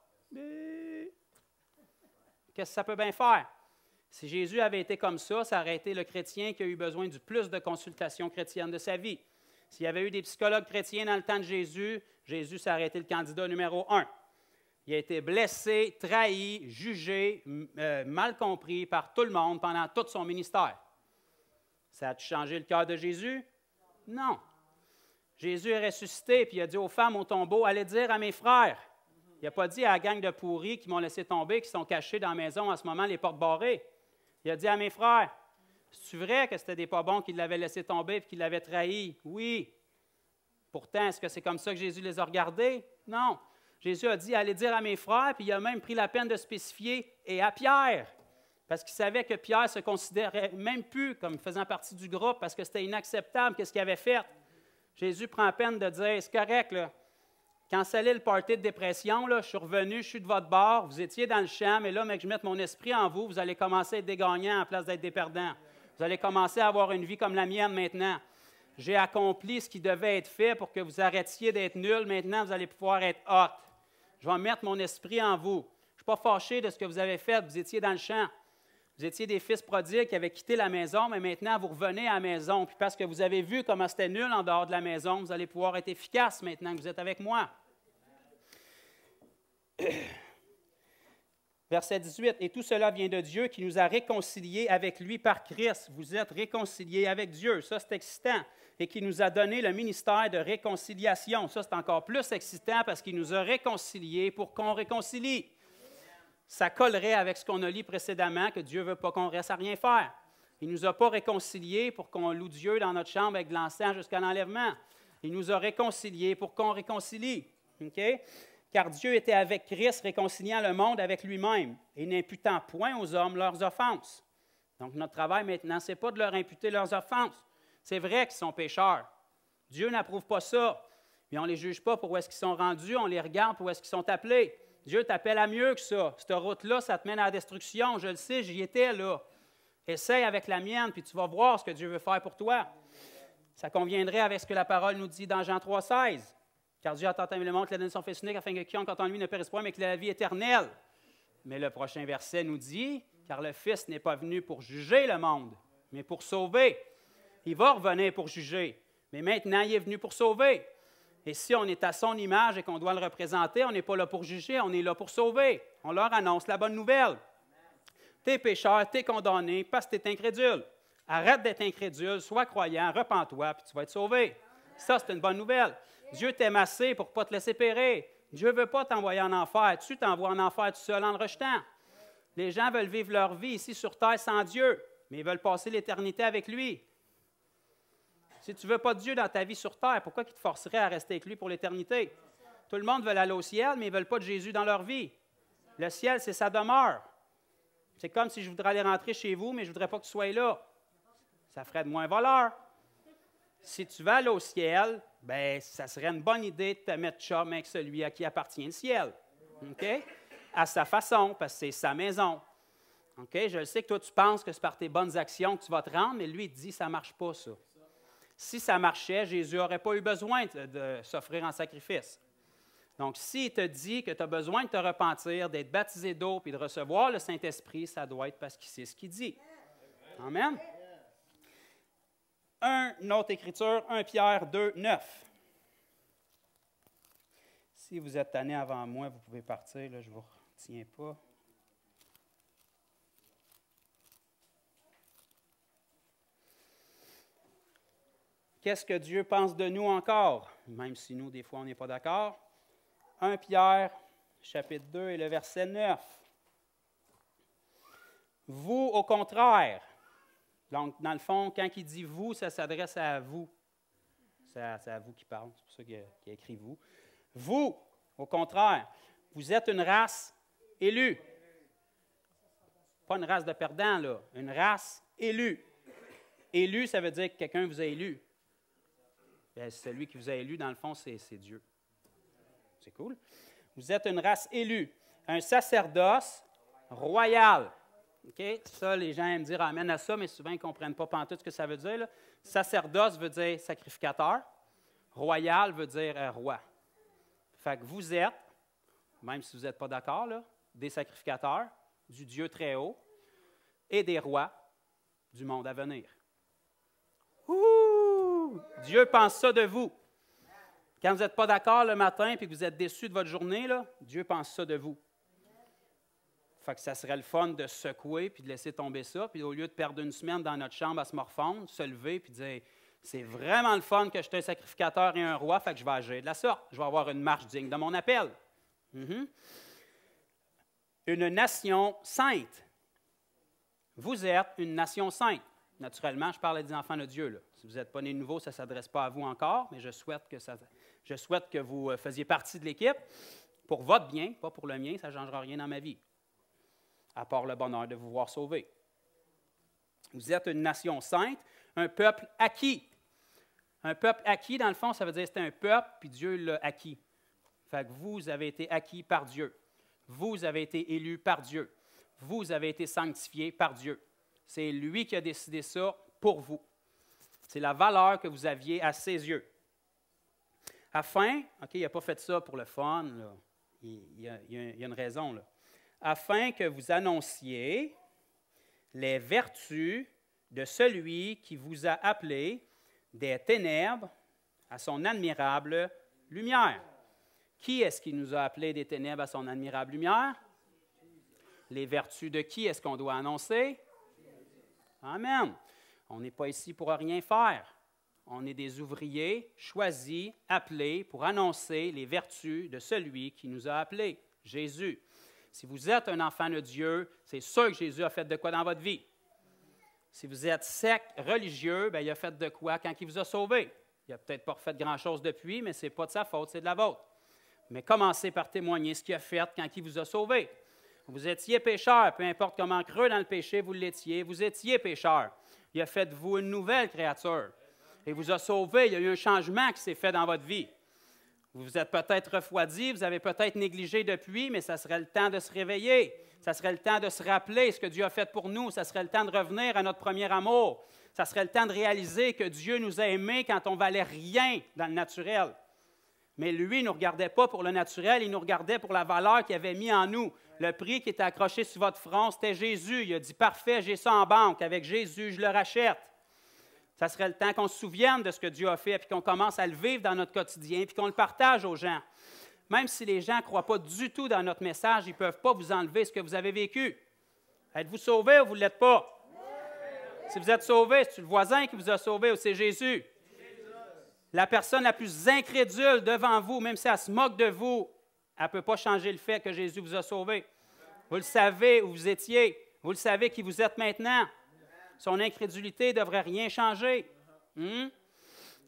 Qu'est-ce que ça peut bien faire? Si Jésus avait été comme ça aurait été le chrétien qui a eu besoin du plus de consultations chrétiennes de sa vie. S'il y avait eu des psychologues chrétiens dans le temps de Jésus, Jésus, ça aurait été le candidat numéro 1. Il a été blessé, trahi, jugé, mal compris par tout le monde pendant tout son ministère. Ça a-tu changé le cœur de Jésus? Non. Jésus est ressuscité, puis il a dit aux femmes au tombeau, « Allez dire à mes frères. » Il n'a pas dit à la gang de pourris qui m'ont laissé tomber, qui sont cachés dans la maison en ce moment, les portes barrées. Il a dit à mes frères, « C'est-tu vrai que c'était des pas bons qui l'avaient laissé tomber et qui l'avaient trahi? » Oui. Pourtant, est-ce que c'est comme ça que Jésus les a regardés? Non. Jésus a dit, « Allez dire à mes frères », puis il a même pris la peine de spécifier, « et à Pierre ». Parce qu'il savait que Pierre se considérait même plus comme faisant partie du groupe parce que c'était inacceptable, qu'est-ce qu'il avait fait. Jésus prend la peine de dire, « C'est correct, là. Cancellez le party de dépression, là, je suis revenu, je suis de votre bord, vous étiez dans le champ, mais là, mec, je mette mon esprit en vous, vous allez commencer à être des gagnants en place d'être des perdants. Vous allez commencer à avoir une vie comme la mienne maintenant. J'ai accompli ce qui devait être fait pour que vous arrêtiez d'être nuls. Maintenant, vous allez pouvoir être hot. Je vais mettre mon esprit en vous. Je ne suis pas fâché de ce que vous avez fait, vous étiez dans le champ. Vous étiez des fils prodigues qui avaient quitté la maison, mais maintenant, vous revenez à la maison. Puis parce que vous avez vu comment c'était nul en dehors de la maison, vous allez pouvoir être efficace maintenant que vous êtes avec moi. Verset 18, « Et tout cela vient de Dieu qui nous a réconciliés avec lui par Christ. » Vous êtes réconciliés avec Dieu. Ça, c'est excitant. Et qui nous a donné le ministère de réconciliation. Ça, c'est encore plus excitant parce qu'il nous a réconciliés pour qu'on réconcilie. Ça collerait avec ce qu'on a lu précédemment, que Dieu ne veut pas qu'on reste à rien faire. Il ne nous a pas réconciliés pour qu'on loue Dieu dans notre chambre avec de l'encens jusqu'à l'enlèvement. Il nous a réconciliés pour qu'on réconcilie. Okay? Car Dieu était avec Christ, réconciliant le monde avec lui-même et n'imputant point aux hommes leurs offenses. Donc, notre travail maintenant, ce n'est pas de leur imputer leurs offenses. C'est vrai qu'ils sont pécheurs. Dieu n'approuve pas ça. Mais on ne les juge pas pour où est-ce qu'ils sont rendus, on les regarde pour où est-ce qu'ils sont appelés. Dieu t'appelle à mieux que ça. Cette route-là, ça te mène à la destruction. Je le sais, j'y étais là. Essaye avec la mienne, puis tu vas voir ce que Dieu veut faire pour toi. Ça conviendrait avec ce que la parole nous dit dans Jean 3,16. Car Dieu a tant aimé le monde qu'il a donné son Fils unique afin que quiconque entend lui ne périsse point, mais qu'il ait la vie éternelle. Mais le prochain verset nous dit, car le Fils n'est pas venu pour juger le monde, mais pour sauver. Il va revenir pour juger, mais maintenant il est venu pour sauver. Et si on est à son image et qu'on doit le représenter, on n'est pas là pour juger, on est là pour sauver. On leur annonce la bonne nouvelle. Tu es pécheur, tu es condamné parce que tu es incrédule. Arrête d'être incrédule, sois croyant, repens-toi, puis tu vas être sauvé. Ça, c'est une bonne nouvelle. Dieu t'aime assez pour ne pas te laisser périr. Dieu ne veut pas t'envoyer en enfer. Tu t'envoies en enfer tout seul en le rejetant. Les gens veulent vivre leur vie ici sur terre sans Dieu, mais ils veulent passer l'éternité avec lui. Si tu ne veux pas de Dieu dans ta vie sur terre, pourquoi il te forcerait à rester avec lui pour l'éternité? Tout le monde veut aller au ciel, mais ils ne veulent pas de Jésus dans leur vie. Le ciel, c'est sa demeure. C'est comme si je voudrais aller rentrer chez vous, mais je ne voudrais pas que tu sois là. Ça ferait de moi un voleur. Si tu vas aller au ciel, bien, ça serait une bonne idée de te mettre chum avec celui à qui appartient le ciel. OK? À sa façon, parce que c'est sa maison. OK? Je le sais que toi, tu penses que c'est par tes bonnes actions que tu vas te rendre, mais lui, il te dit que ça ne marche pas, ça. Si ça marchait, Jésus n'aurait pas eu besoin de s'offrir en sacrifice. Donc, s'il te dit que tu as besoin de te repentir, d'être baptisé d'eau et de recevoir le Saint-Esprit, ça doit être parce qu'il sait ce qu'il dit. Amen. Une autre écriture, 1 Pierre 2, 9. Si vous êtes tanné avant moi, vous pouvez partir, là, je ne vous retiens pas. Qu'est-ce que Dieu pense de nous encore, même si nous, des fois, on n'est pas d'accord? 1 Pierre, chapitre 2 et le verset 9. Vous, au contraire. Donc, dans le fond, quand il dit « vous », ça s'adresse à vous. C'est à vous qui parle, c'est pour ça qu'il a écrit « vous ». Vous, au contraire, vous êtes une race élue. Pas une race de perdants, là. Une race élue. Élu, ça veut dire que quelqu'un vous a élu. Bien, celui qui vous a élu, dans le fond, c'est Dieu. C'est cool. Vous êtes une race élue. Un sacerdoce royal. Okay? Ça, les gens aiment dire « Amen » à ça, mais souvent, ils ne comprennent pas pantoute ce que ça veut dire. Là. Sacerdoce veut dire sacrificateur. Royal veut dire roi. Fait que vous êtes, même si vous n'êtes pas d'accord, là, des sacrificateurs du Dieu très haut et des rois du monde à venir. Ouh! Dieu pense ça de vous. Quand vous n'êtes pas d'accord le matin et que vous êtes déçu de votre journée, là, Dieu pense ça de vous. Fait que ça serait le fun de secouer puis de laisser tomber ça, puis au lieu de perdre une semaine dans notre chambre à se morfondre, se lever puis dire c'est vraiment le fun que je suis un sacrificateur et un roi, fait que je vais agir de la sorte. Je vais avoir une marche digne de mon appel. Une nation sainte. Vous êtes une nation sainte. Naturellement, je parle des enfants de Dieu. Là. Si vous n'êtes pas né de nouveau, ça ne s'adresse pas à vous encore, mais je souhaite que vous faisiez partie de l'équipe pour votre bien, pas pour le mien, ça ne changera rien dans ma vie, à part le bonheur de vous voir sauver. Vous êtes une nation sainte, un peuple acquis. Un peuple acquis, dans le fond, ça veut dire que c'est un peuple, puis Dieu l'a acquis. Fait que vous avez été acquis par Dieu. Vous avez été élus par Dieu. Vous avez été sanctifiés par Dieu. C'est lui qui a décidé ça pour vous. C'est la valeur que vous aviez à ses yeux. Afin, OK, il n'a pas fait ça pour le fun, là. Il y a une raison, là. Afin que vous annonciez les vertus de celui qui vous a appelé des ténèbres à son admirable lumière. Qui est-ce qui nous a appelés des ténèbres à son admirable lumière? Les vertus de qui est-ce qu'on doit annoncer? Amen. On n'est pas ici pour rien faire. On est des ouvriers choisis, appelés pour annoncer les vertus de celui qui nous a appelés, Jésus. Si vous êtes un enfant de Dieu, c'est sûr que Jésus a fait de quoi dans votre vie. Si vous êtes sec, religieux, bien, il a fait de quoi quand il vous a sauvé? Il n'a peut-être pas fait grand-chose depuis, mais ce n'est pas de sa faute, c'est de la vôtre. Mais commencez par témoigner ce qu'il a fait quand il vous a sauvé. Vous étiez pécheur, peu importe comment creux dans le péché vous l'étiez, vous étiez pécheur. Il a fait de vous une nouvelle créature. Il vous a sauvé, il y a eu un changement qui s'est fait dans votre vie. Vous vous êtes peut-être refroidi, vous avez peut-être négligé depuis, mais ça serait le temps de se réveiller. Ça serait le temps de se rappeler ce que Dieu a fait pour nous. Ça serait le temps de revenir à notre premier amour. Ça serait le temps de réaliser que Dieu nous a aimés quand on ne valait rien dans le naturel. Mais lui, il ne nous regardait pas pour le naturel, il nous regardait pour la valeur qu'il avait mis en nous. Le prix qui était accroché sur votre front, c'était Jésus. Il a dit, parfait, j'ai ça en banque. Avec Jésus, je le rachète. Ça serait le temps qu'on se souvienne de ce que Dieu a fait, puis qu'on commence à le vivre dans notre quotidien, puis qu'on le partage aux gens. Même si les gens ne croient pas du tout dans notre message, ils ne peuvent pas vous enlever ce que vous avez vécu. Êtes-vous sauvé ou vous ne l'êtes pas? Si vous êtes sauvé, c'est le voisin qui vous a sauvé ou c'est Jésus? La personne la plus incrédule devant vous, même si elle se moque de vous, elle ne peut pas changer le fait que Jésus vous a sauvé. Vous le savez où vous étiez. Vous le savez qui vous êtes maintenant. Son incrédulité ne devrait rien changer.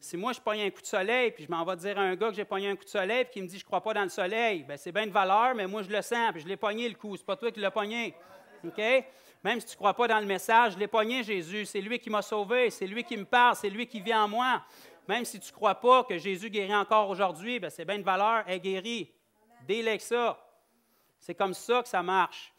Si moi, je pogne un coup de soleil, puis je m'en vais dire à un gars que j'ai pogné un coup de soleil, puis qu'il me dit « je ne crois pas dans le soleil », bien, c'est bien de valeur, mais moi, je le sens, puis je l'ai pogné le coup. Ce n'est pas toi qui l'as pogné. OK? Même si tu ne crois pas dans le message, je l'ai pogné, Jésus. C'est lui qui m'a sauvé, c'est lui qui me parle, c'est lui qui vit en moi. Même si tu ne crois pas que Jésus guérit encore aujourd'hui, bien, c'est bien de valeur, elle guérit. Délègue ça. C'est comme ça que ça marche.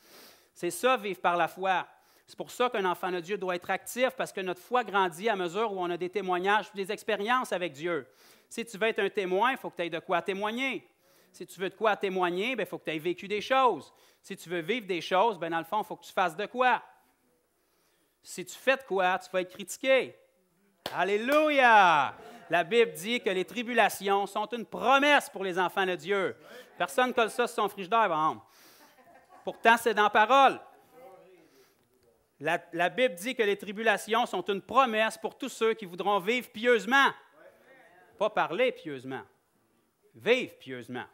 C'est ça, vivre par la foi. C'est pour ça qu'un enfant de Dieu doit être actif, parce que notre foi grandit à mesure où on a des témoignages, des expériences avec Dieu. Si tu veux être un témoin, il faut que tu aies de quoi témoigner. Si tu veux de quoi témoigner, il faut que tu aies vécu des choses. Si tu veux vivre des choses, bien, dans le fond, il faut que tu fasses de quoi. Si tu fais de quoi, tu vas être critiqué. Alléluia! La Bible dit que les tribulations sont une promesse pour les enfants de Dieu. Personne ne colle ça sur son frigidaire, par exemple. Pourtant, c'est dans la parole. La Bible dit que les tribulations sont une promesse pour tous ceux qui voudront vivre pieusement. Pas parler pieusement. Vivre pieusement.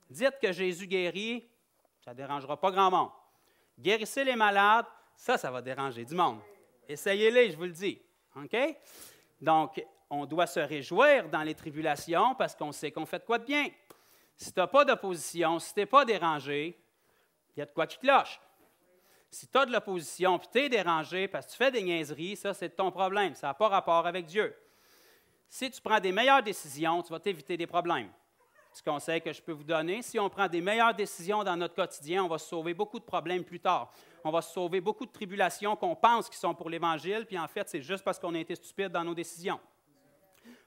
Dites que Jésus guérit, ça ne dérangera pas grand monde. Guérissez les malades, ça va déranger du monde. Essayez-les, je vous le dis. OK? Donc, on doit se réjouir dans les tribulations parce qu'on sait qu'on fait de quoi de bien. Si tu n'as pas d'opposition, si tu n'es pas dérangé, il y a de quoi qui cloche. Si tu as de l'opposition et tu es dérangé parce que tu fais des niaiseries, ça, c'est ton problème. Ça n'a pas rapport avec Dieu. Si tu prends des meilleures décisions, tu vas t'éviter des problèmes. Ce conseil que je peux vous donner, si on prend des meilleures décisions dans notre quotidien, on va se sauver beaucoup de problèmes plus tard. on va se sauver beaucoup de tribulations qu'on pense qui sont pour l'Évangile, puis en fait, c'est juste parce qu'on a été stupide dans nos décisions.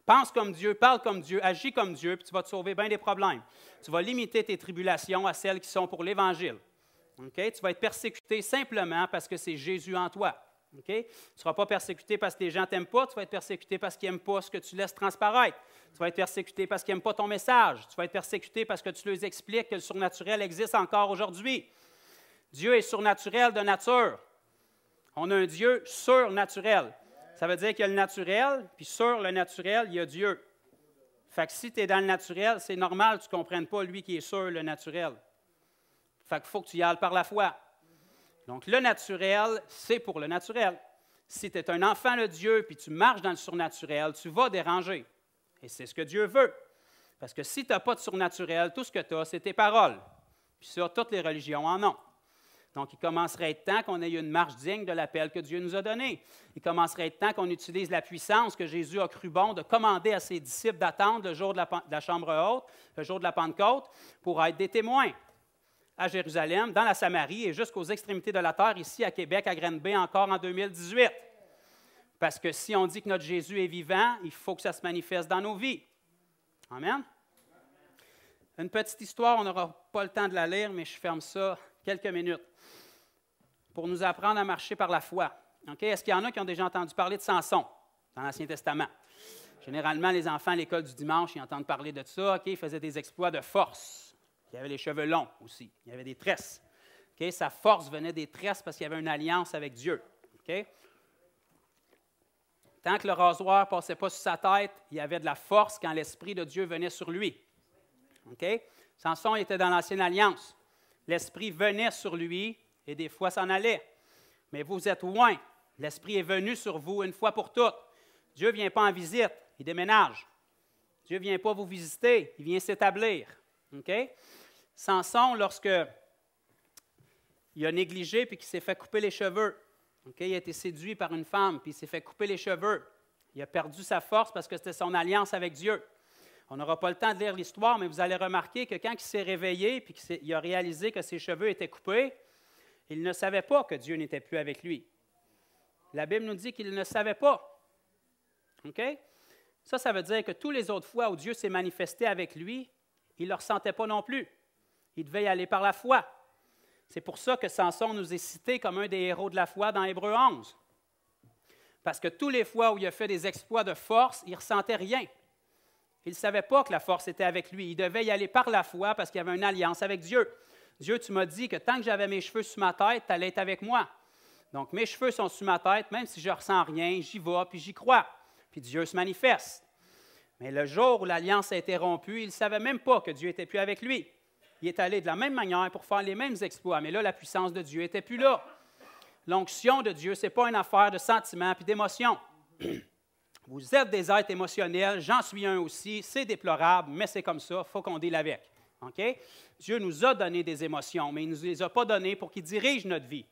Pense comme Dieu, parle comme Dieu, agis comme Dieu, puis tu vas te sauver bien des problèmes. Tu vas limiter tes tribulations à celles qui sont pour l'Évangile. Okay? Tu vas être persécuté simplement parce que c'est Jésus en toi. Okay? Tu ne seras pas persécuté parce que les gens ne t'aiment pas, tu vas être persécuté parce qu'ils n'aiment pas ce que tu laisses transparaître. Tu vas être persécuté parce qu'ils n'aiment pas ton message. Tu vas être persécuté parce que tu leur expliques que le surnaturel existe encore aujourd'hui. Dieu est surnaturel de nature. On a un Dieu surnaturel. Ça veut dire qu'il y a le naturel, puis sur le naturel, il y a Dieu. Fait que si tu es dans le naturel, c'est normal que tu ne comprennes pas lui qui est sur le naturel. Fait qu'il faut que tu y ailles par la foi. Donc, le naturel, c'est pour le naturel. Si tu es un enfant de Dieu puis tu marches dans le surnaturel, tu vas déranger. Et c'est ce que Dieu veut. Parce que si tu n'as pas de surnaturel, tout ce que tu as, c'est tes paroles. Puis ça, toutes les religions en ont. Donc, il commencerait à être temps qu'on ait une marche digne de l'appel que Dieu nous a donné. Il commencerait à être temps qu'on utilise la puissance que Jésus a cru bon de commander à ses disciples d'attendre le jour de la chambre haute, le jour de la Pentecôte, pour être des témoins à Jérusalem, dans la Samarie et jusqu'aux extrémités de la terre, ici à Québec, à Granby, encore en 2018. Parce que si on dit que notre Jésus est vivant, il faut que ça se manifeste dans nos vies. Amen? Une petite histoire, on n'aura pas le temps de la lire, mais je ferme ça quelques minutes. Pour nous apprendre à marcher par la foi. Okay? Est-ce qu'il y en a qui ont déjà entendu parler de Samson dans l'Ancien Testament? Généralement, les enfants à l'école du dimanche, ils entendent parler de ça. Okay? Ils faisaient des exploits de force. Il y avait les cheveux longs aussi. Il y avait des tresses. Okay? Sa force venait des tresses parce qu'il y avait une alliance avec Dieu. Okay? Tant que le rasoir ne passait pas sur sa tête, il y avait de la force quand l'Esprit de Dieu venait sur lui. Okay? Samson était dans l'Ancienne Alliance. L'Esprit venait sur lui et des fois s'en allait. Mais vous êtes loin. L'Esprit est venu sur vous une fois pour toutes. Dieu ne vient pas en visite, il déménage. Dieu ne vient pas vous visiter, il vient s'établir. Okay? Samson, lorsque il a négligé puis qu'il s'est fait couper les cheveux, okay? Il a été séduit par une femme puis il s'est fait couper les cheveux. Il a perdu sa force parce que c'était son alliance avec Dieu. On n'aura pas le temps de lire l'histoire, mais vous allez remarquer que quand il s'est réveillé puis qu'il a réalisé que ses cheveux étaient coupés, il ne savait pas que Dieu n'était plus avec lui. La Bible nous dit qu'il ne savait pas. Okay? Ça veut dire que toutes les autres fois où Dieu s'est manifesté avec lui, il ne le ressentait pas non plus. Il devait y aller par la foi. C'est pour ça que Samson nous est cité comme un des héros de la foi dans Hébreux 11. Parce que toutes les fois où il a fait des exploits de force, il ne ressentait rien. Il ne savait pas que la force était avec lui. Il devait y aller par la foi parce qu'il y avait une alliance avec Dieu. Dieu, tu m'as dit que tant que j'avais mes cheveux sur ma tête, tu allais être avec moi. Donc, mes cheveux sont sur ma tête, même si je ne ressens rien, j'y vais, puis j'y crois. Puis Dieu se manifeste. Mais le jour où l'alliance a été rompue, il ne savait même pas que Dieu n'était plus avec lui. Il est allé de la même manière pour faire les mêmes exploits, mais là, la puissance de Dieu n'était plus là. L'onction de Dieu, ce n'est pas une affaire de sentiments et d'émotions. Vous êtes des êtres émotionnels, j'en suis un aussi, c'est déplorable, mais c'est comme ça, il faut qu'on deal avec. Okay? Dieu nous a donné des émotions, mais il ne nous les a pas données pour qu'ils dirigent notre vie.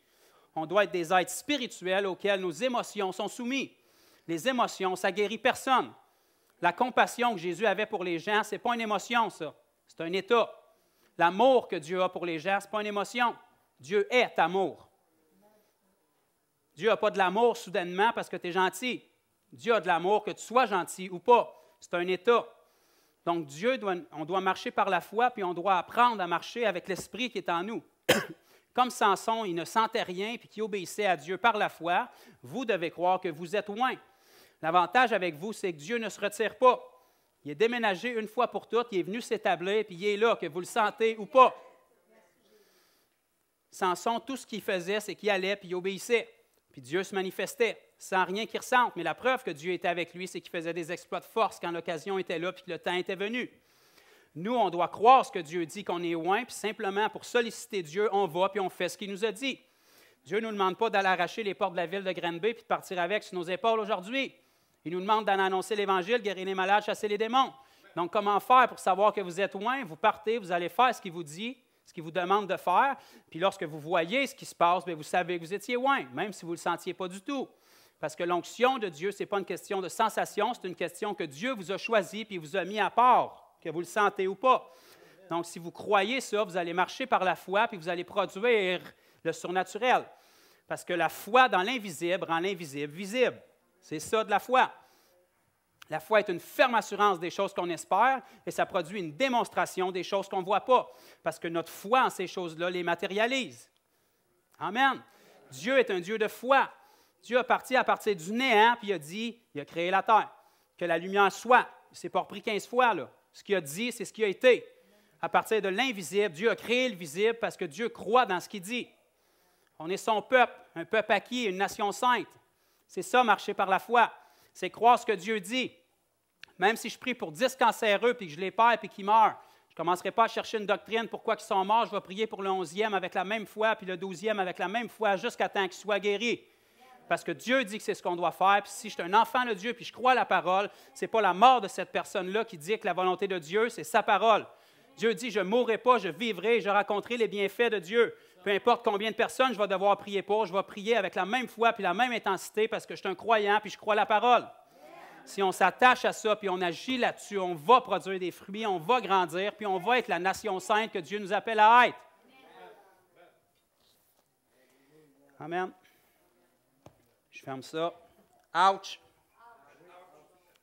On doit être des êtres spirituels auxquels nos émotions sont soumises. Les émotions, ça ne guérit personne. La compassion que Jésus avait pour les gens, ce n'est pas une émotion, ça. C'est un état. L'amour que Dieu a pour les gens, ce n'est pas une émotion. Dieu est amour. Dieu n'a pas de l'amour soudainement parce que tu es gentil. Dieu a de l'amour que tu sois gentil ou pas. C'est un état. Donc, on doit marcher par la foi, puis on doit apprendre à marcher avec l'Esprit qui est en nous. Comme Samson, il ne sentait rien, puis qui obéissait à Dieu par la foi, vous devez croire que vous êtes loin. L'avantage avec vous, c'est que Dieu ne se retire pas. Il est déménagé une fois pour toutes, il est venu s'établir, puis il est là, que vous le sentez ou pas. Samson, tout ce qu'il faisait, c'est qu'il allait, puis il obéissait. Puis Dieu se manifestait, sans rien qu'il ressente. Mais la preuve que Dieu était avec lui, c'est qu'il faisait des exploits de force quand l'occasion était là, puis que le temps était venu. Nous, on doit croire ce que Dieu dit, qu'on est loin, puis simplement pour solliciter Dieu, on va, puis on fait ce qu'il nous a dit. Dieu ne nous demande pas d'aller arracher les portes de la ville de Granby, puis de partir avec sur nos épaules aujourd'hui. Il nous demande d'aller annoncer l'Évangile, guérir les malades, chasser les démons. Donc, comment faire pour savoir que vous êtes loin? Vous partez, vous allez faire ce qu'il vous dit, ce qu'il vous demande de faire. Puis lorsque vous voyez ce qui se passe, bien, vous savez que vous étiez loin, même si vous ne le sentiez pas du tout. Parce que l'onction de Dieu, ce n'est pas une question de sensation, c'est une question que Dieu vous a choisi puis vous a mis à part, que vous le sentez ou pas. Donc, si vous croyez ça, vous allez marcher par la foi puis vous allez produire le surnaturel. Parce que la foi dans l'invisible rend l'invisible visible. C'est ça de la foi. La foi est une ferme assurance des choses qu'on espère et ça produit une démonstration des choses qu'on ne voit pas. Parce que notre foi en ces choses-là les matérialise. Amen. Dieu est un Dieu de foi. Dieu a parti à partir du néant, puis il a dit, il a créé la terre. Que la lumière soit. Il ne s'est pas repris 15 fois, là. Ce qu'il a dit, c'est ce qui a été. À partir de l'invisible, Dieu a créé le visible parce que Dieu croit dans ce qu'il dit. On est son peuple, un peuple acquis, une nation sainte. C'est ça, marcher par la foi. C'est croire ce que Dieu dit. Même si je prie pour 10 cancéreux, puis que je les perds, puis qu'ils meurent, je ne commencerai pas à chercher une doctrine pourquoi ils sont morts. Je vais prier pour le 11e avec la même foi, puis le 12e avec la même foi, jusqu'à temps qu'ils soient guéris. Parce que Dieu dit que c'est ce qu'on doit faire. Puis si je suis un enfant de Dieu, puis je crois à la parole, ce n'est pas la mort de cette personne-là qui dit que la volonté de Dieu, c'est sa parole. Dieu dit, je ne mourrai pas, je vivrai, je raconterai les bienfaits de Dieu. Peu importe combien de personnes je vais devoir prier pour, je vais prier avec la même foi puis la même intensité parce que je suis un croyant puis je crois à la parole. Si on s'attache à ça puis on agit là-dessus, on va produire des fruits, on va grandir puis on va être la nation sainte que Dieu nous appelle à être. Amen. Je ferme ça. Ouch.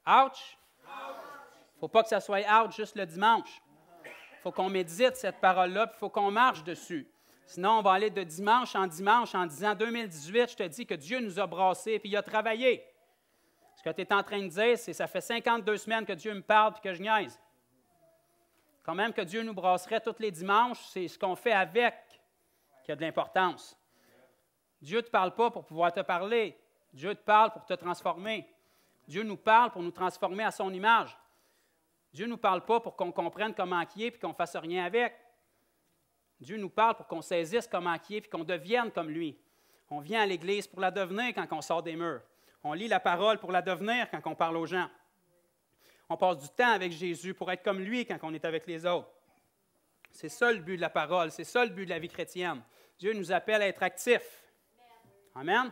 Ouch. Il ne faut pas que ça soit ouch juste le dimanche. Il faut qu'on médite cette parole-là puis il faut qu'on marche dessus. Sinon, on va aller de dimanche en disant 2018, je te dis que Dieu nous a brassés et il a travaillé. Ce que tu es en train de dire, c'est que ça fait 52 semaines que Dieu me parle et que je niaise. Quand même que Dieu nous brasserait tous les dimanches, c'est ce qu'on fait avec qui a de l'importance. Dieu ne te parle pas pour pouvoir te parler. Dieu te parle pour te transformer. Dieu nous parle pour nous transformer à son image. Dieu ne nous parle pas pour qu'on comprenne comment il est et qu'on ne fasse rien avec. Dieu nous parle pour qu'on saisisse comment il est et qu'on devienne comme lui. On vient à l'Église pour la devenir quand on sort des murs. On lit la parole pour la devenir quand on parle aux gens. On passe du temps avec Jésus pour être comme lui quand on est avec les autres. C'est ça le but de la parole, c'est ça le but de la vie chrétienne. Dieu nous appelle à être actifs. Amen.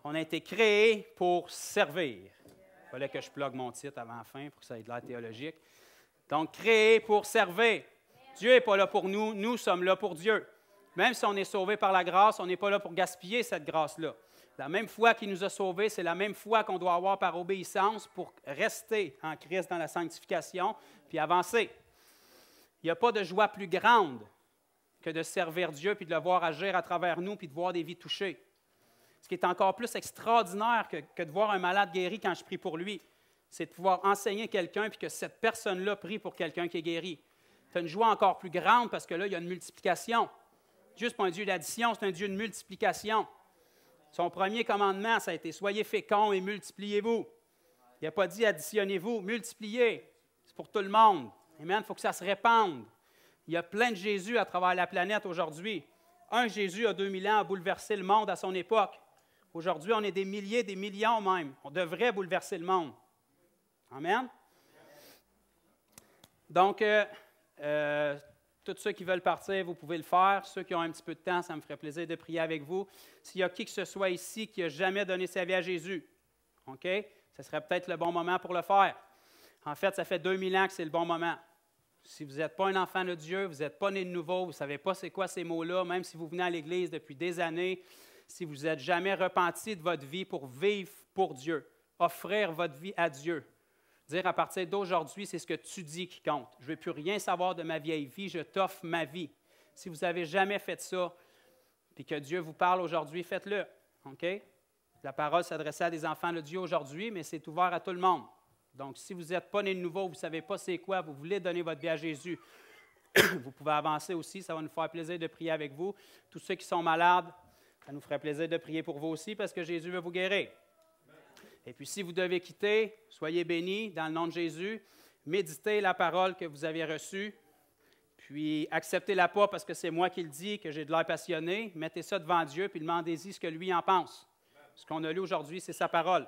On a été créés pour servir. Il fallait que je plug mon titre avant la fin pour que ça ait de l'air théologique. Donc, créés pour servir. Dieu n'est pas là pour nous, nous sommes là pour Dieu. Même si on est sauvé par la grâce, on n'est pas là pour gaspiller cette grâce-là. La même foi qui nous a sauvés, c'est la même foi qu'on doit avoir par obéissance pour rester en Christ dans la sanctification puis avancer. Il n'y a pas de joie plus grande que de servir Dieu puis de le voir agir à travers nous puis de voir des vies touchées. Ce qui est encore plus extraordinaire que de voir un malade guéri quand je prie pour lui, c'est de pouvoir enseigner quelqu'un puis que cette personne-là prie pour quelqu'un qui est guéri. C'est une joie encore plus grande parce que là, il y a une multiplication. Dieu, ce n'est pas un Dieu d'addition, c'est un Dieu de multiplication. Son premier commandement, ça a été « Soyez féconds et multipliez-vous ». Il n'a pas dit « Additionnez-vous », multipliez. C'est pour tout le monde. Amen, il faut que ça se répande. Il y a plein de Jésus à travers la planète aujourd'hui. Un Jésus, à 2000 ans, a bouleversé le monde à son époque. Aujourd'hui, on est des milliers, des millions même. On devrait bouleverser le monde. Amen. Donc, tous ceux qui veulent partir, vous pouvez le faire. Ceux qui ont un petit peu de temps, ça me ferait plaisir de prier avec vous. S'il y a qui que ce soit ici qui n'a jamais donné sa vie à Jésus, OK? Ce serait peut-être le bon moment pour le faire. En fait, ça fait 2000 ans que c'est le bon moment. Si vous n'êtes pas un enfant de Dieu, vous n'êtes pas né de nouveau, vous ne savez pas c'est quoi ces mots-là, même si vous venez à l'Église depuis des années, si vous n'êtes jamais repenti de votre vie pour vivre pour Dieu, offrir votre vie à Dieu, dire à partir d'aujourd'hui, c'est ce que tu dis qui compte. Je ne veux plus rien savoir de ma vieille vie, je t'offre ma vie. Si vous n'avez jamais fait ça, puis que Dieu vous parle aujourd'hui, faites-le. OK? La parole s'adressait à des enfants de Dieu aujourd'hui, mais c'est ouvert à tout le monde. Donc, si vous n'êtes pas né de nouveau, vous ne savez pas c'est quoi, vous voulez donner votre vie à Jésus, vous pouvez avancer aussi, ça va nous faire plaisir de prier avec vous. Tous ceux qui sont malades, ça nous ferait plaisir de prier pour vous aussi parce que Jésus veut vous guérir. Et puis, si vous devez quitter, soyez bénis dans le nom de Jésus. Méditez la parole que vous avez reçue. Puis, acceptez-la pas parce que c'est moi qui le dis, que j'ai de l'air passionné. Mettez ça devant Dieu, puis demandez-y ce que lui en pense. Ce qu'on a lu aujourd'hui, c'est sa parole.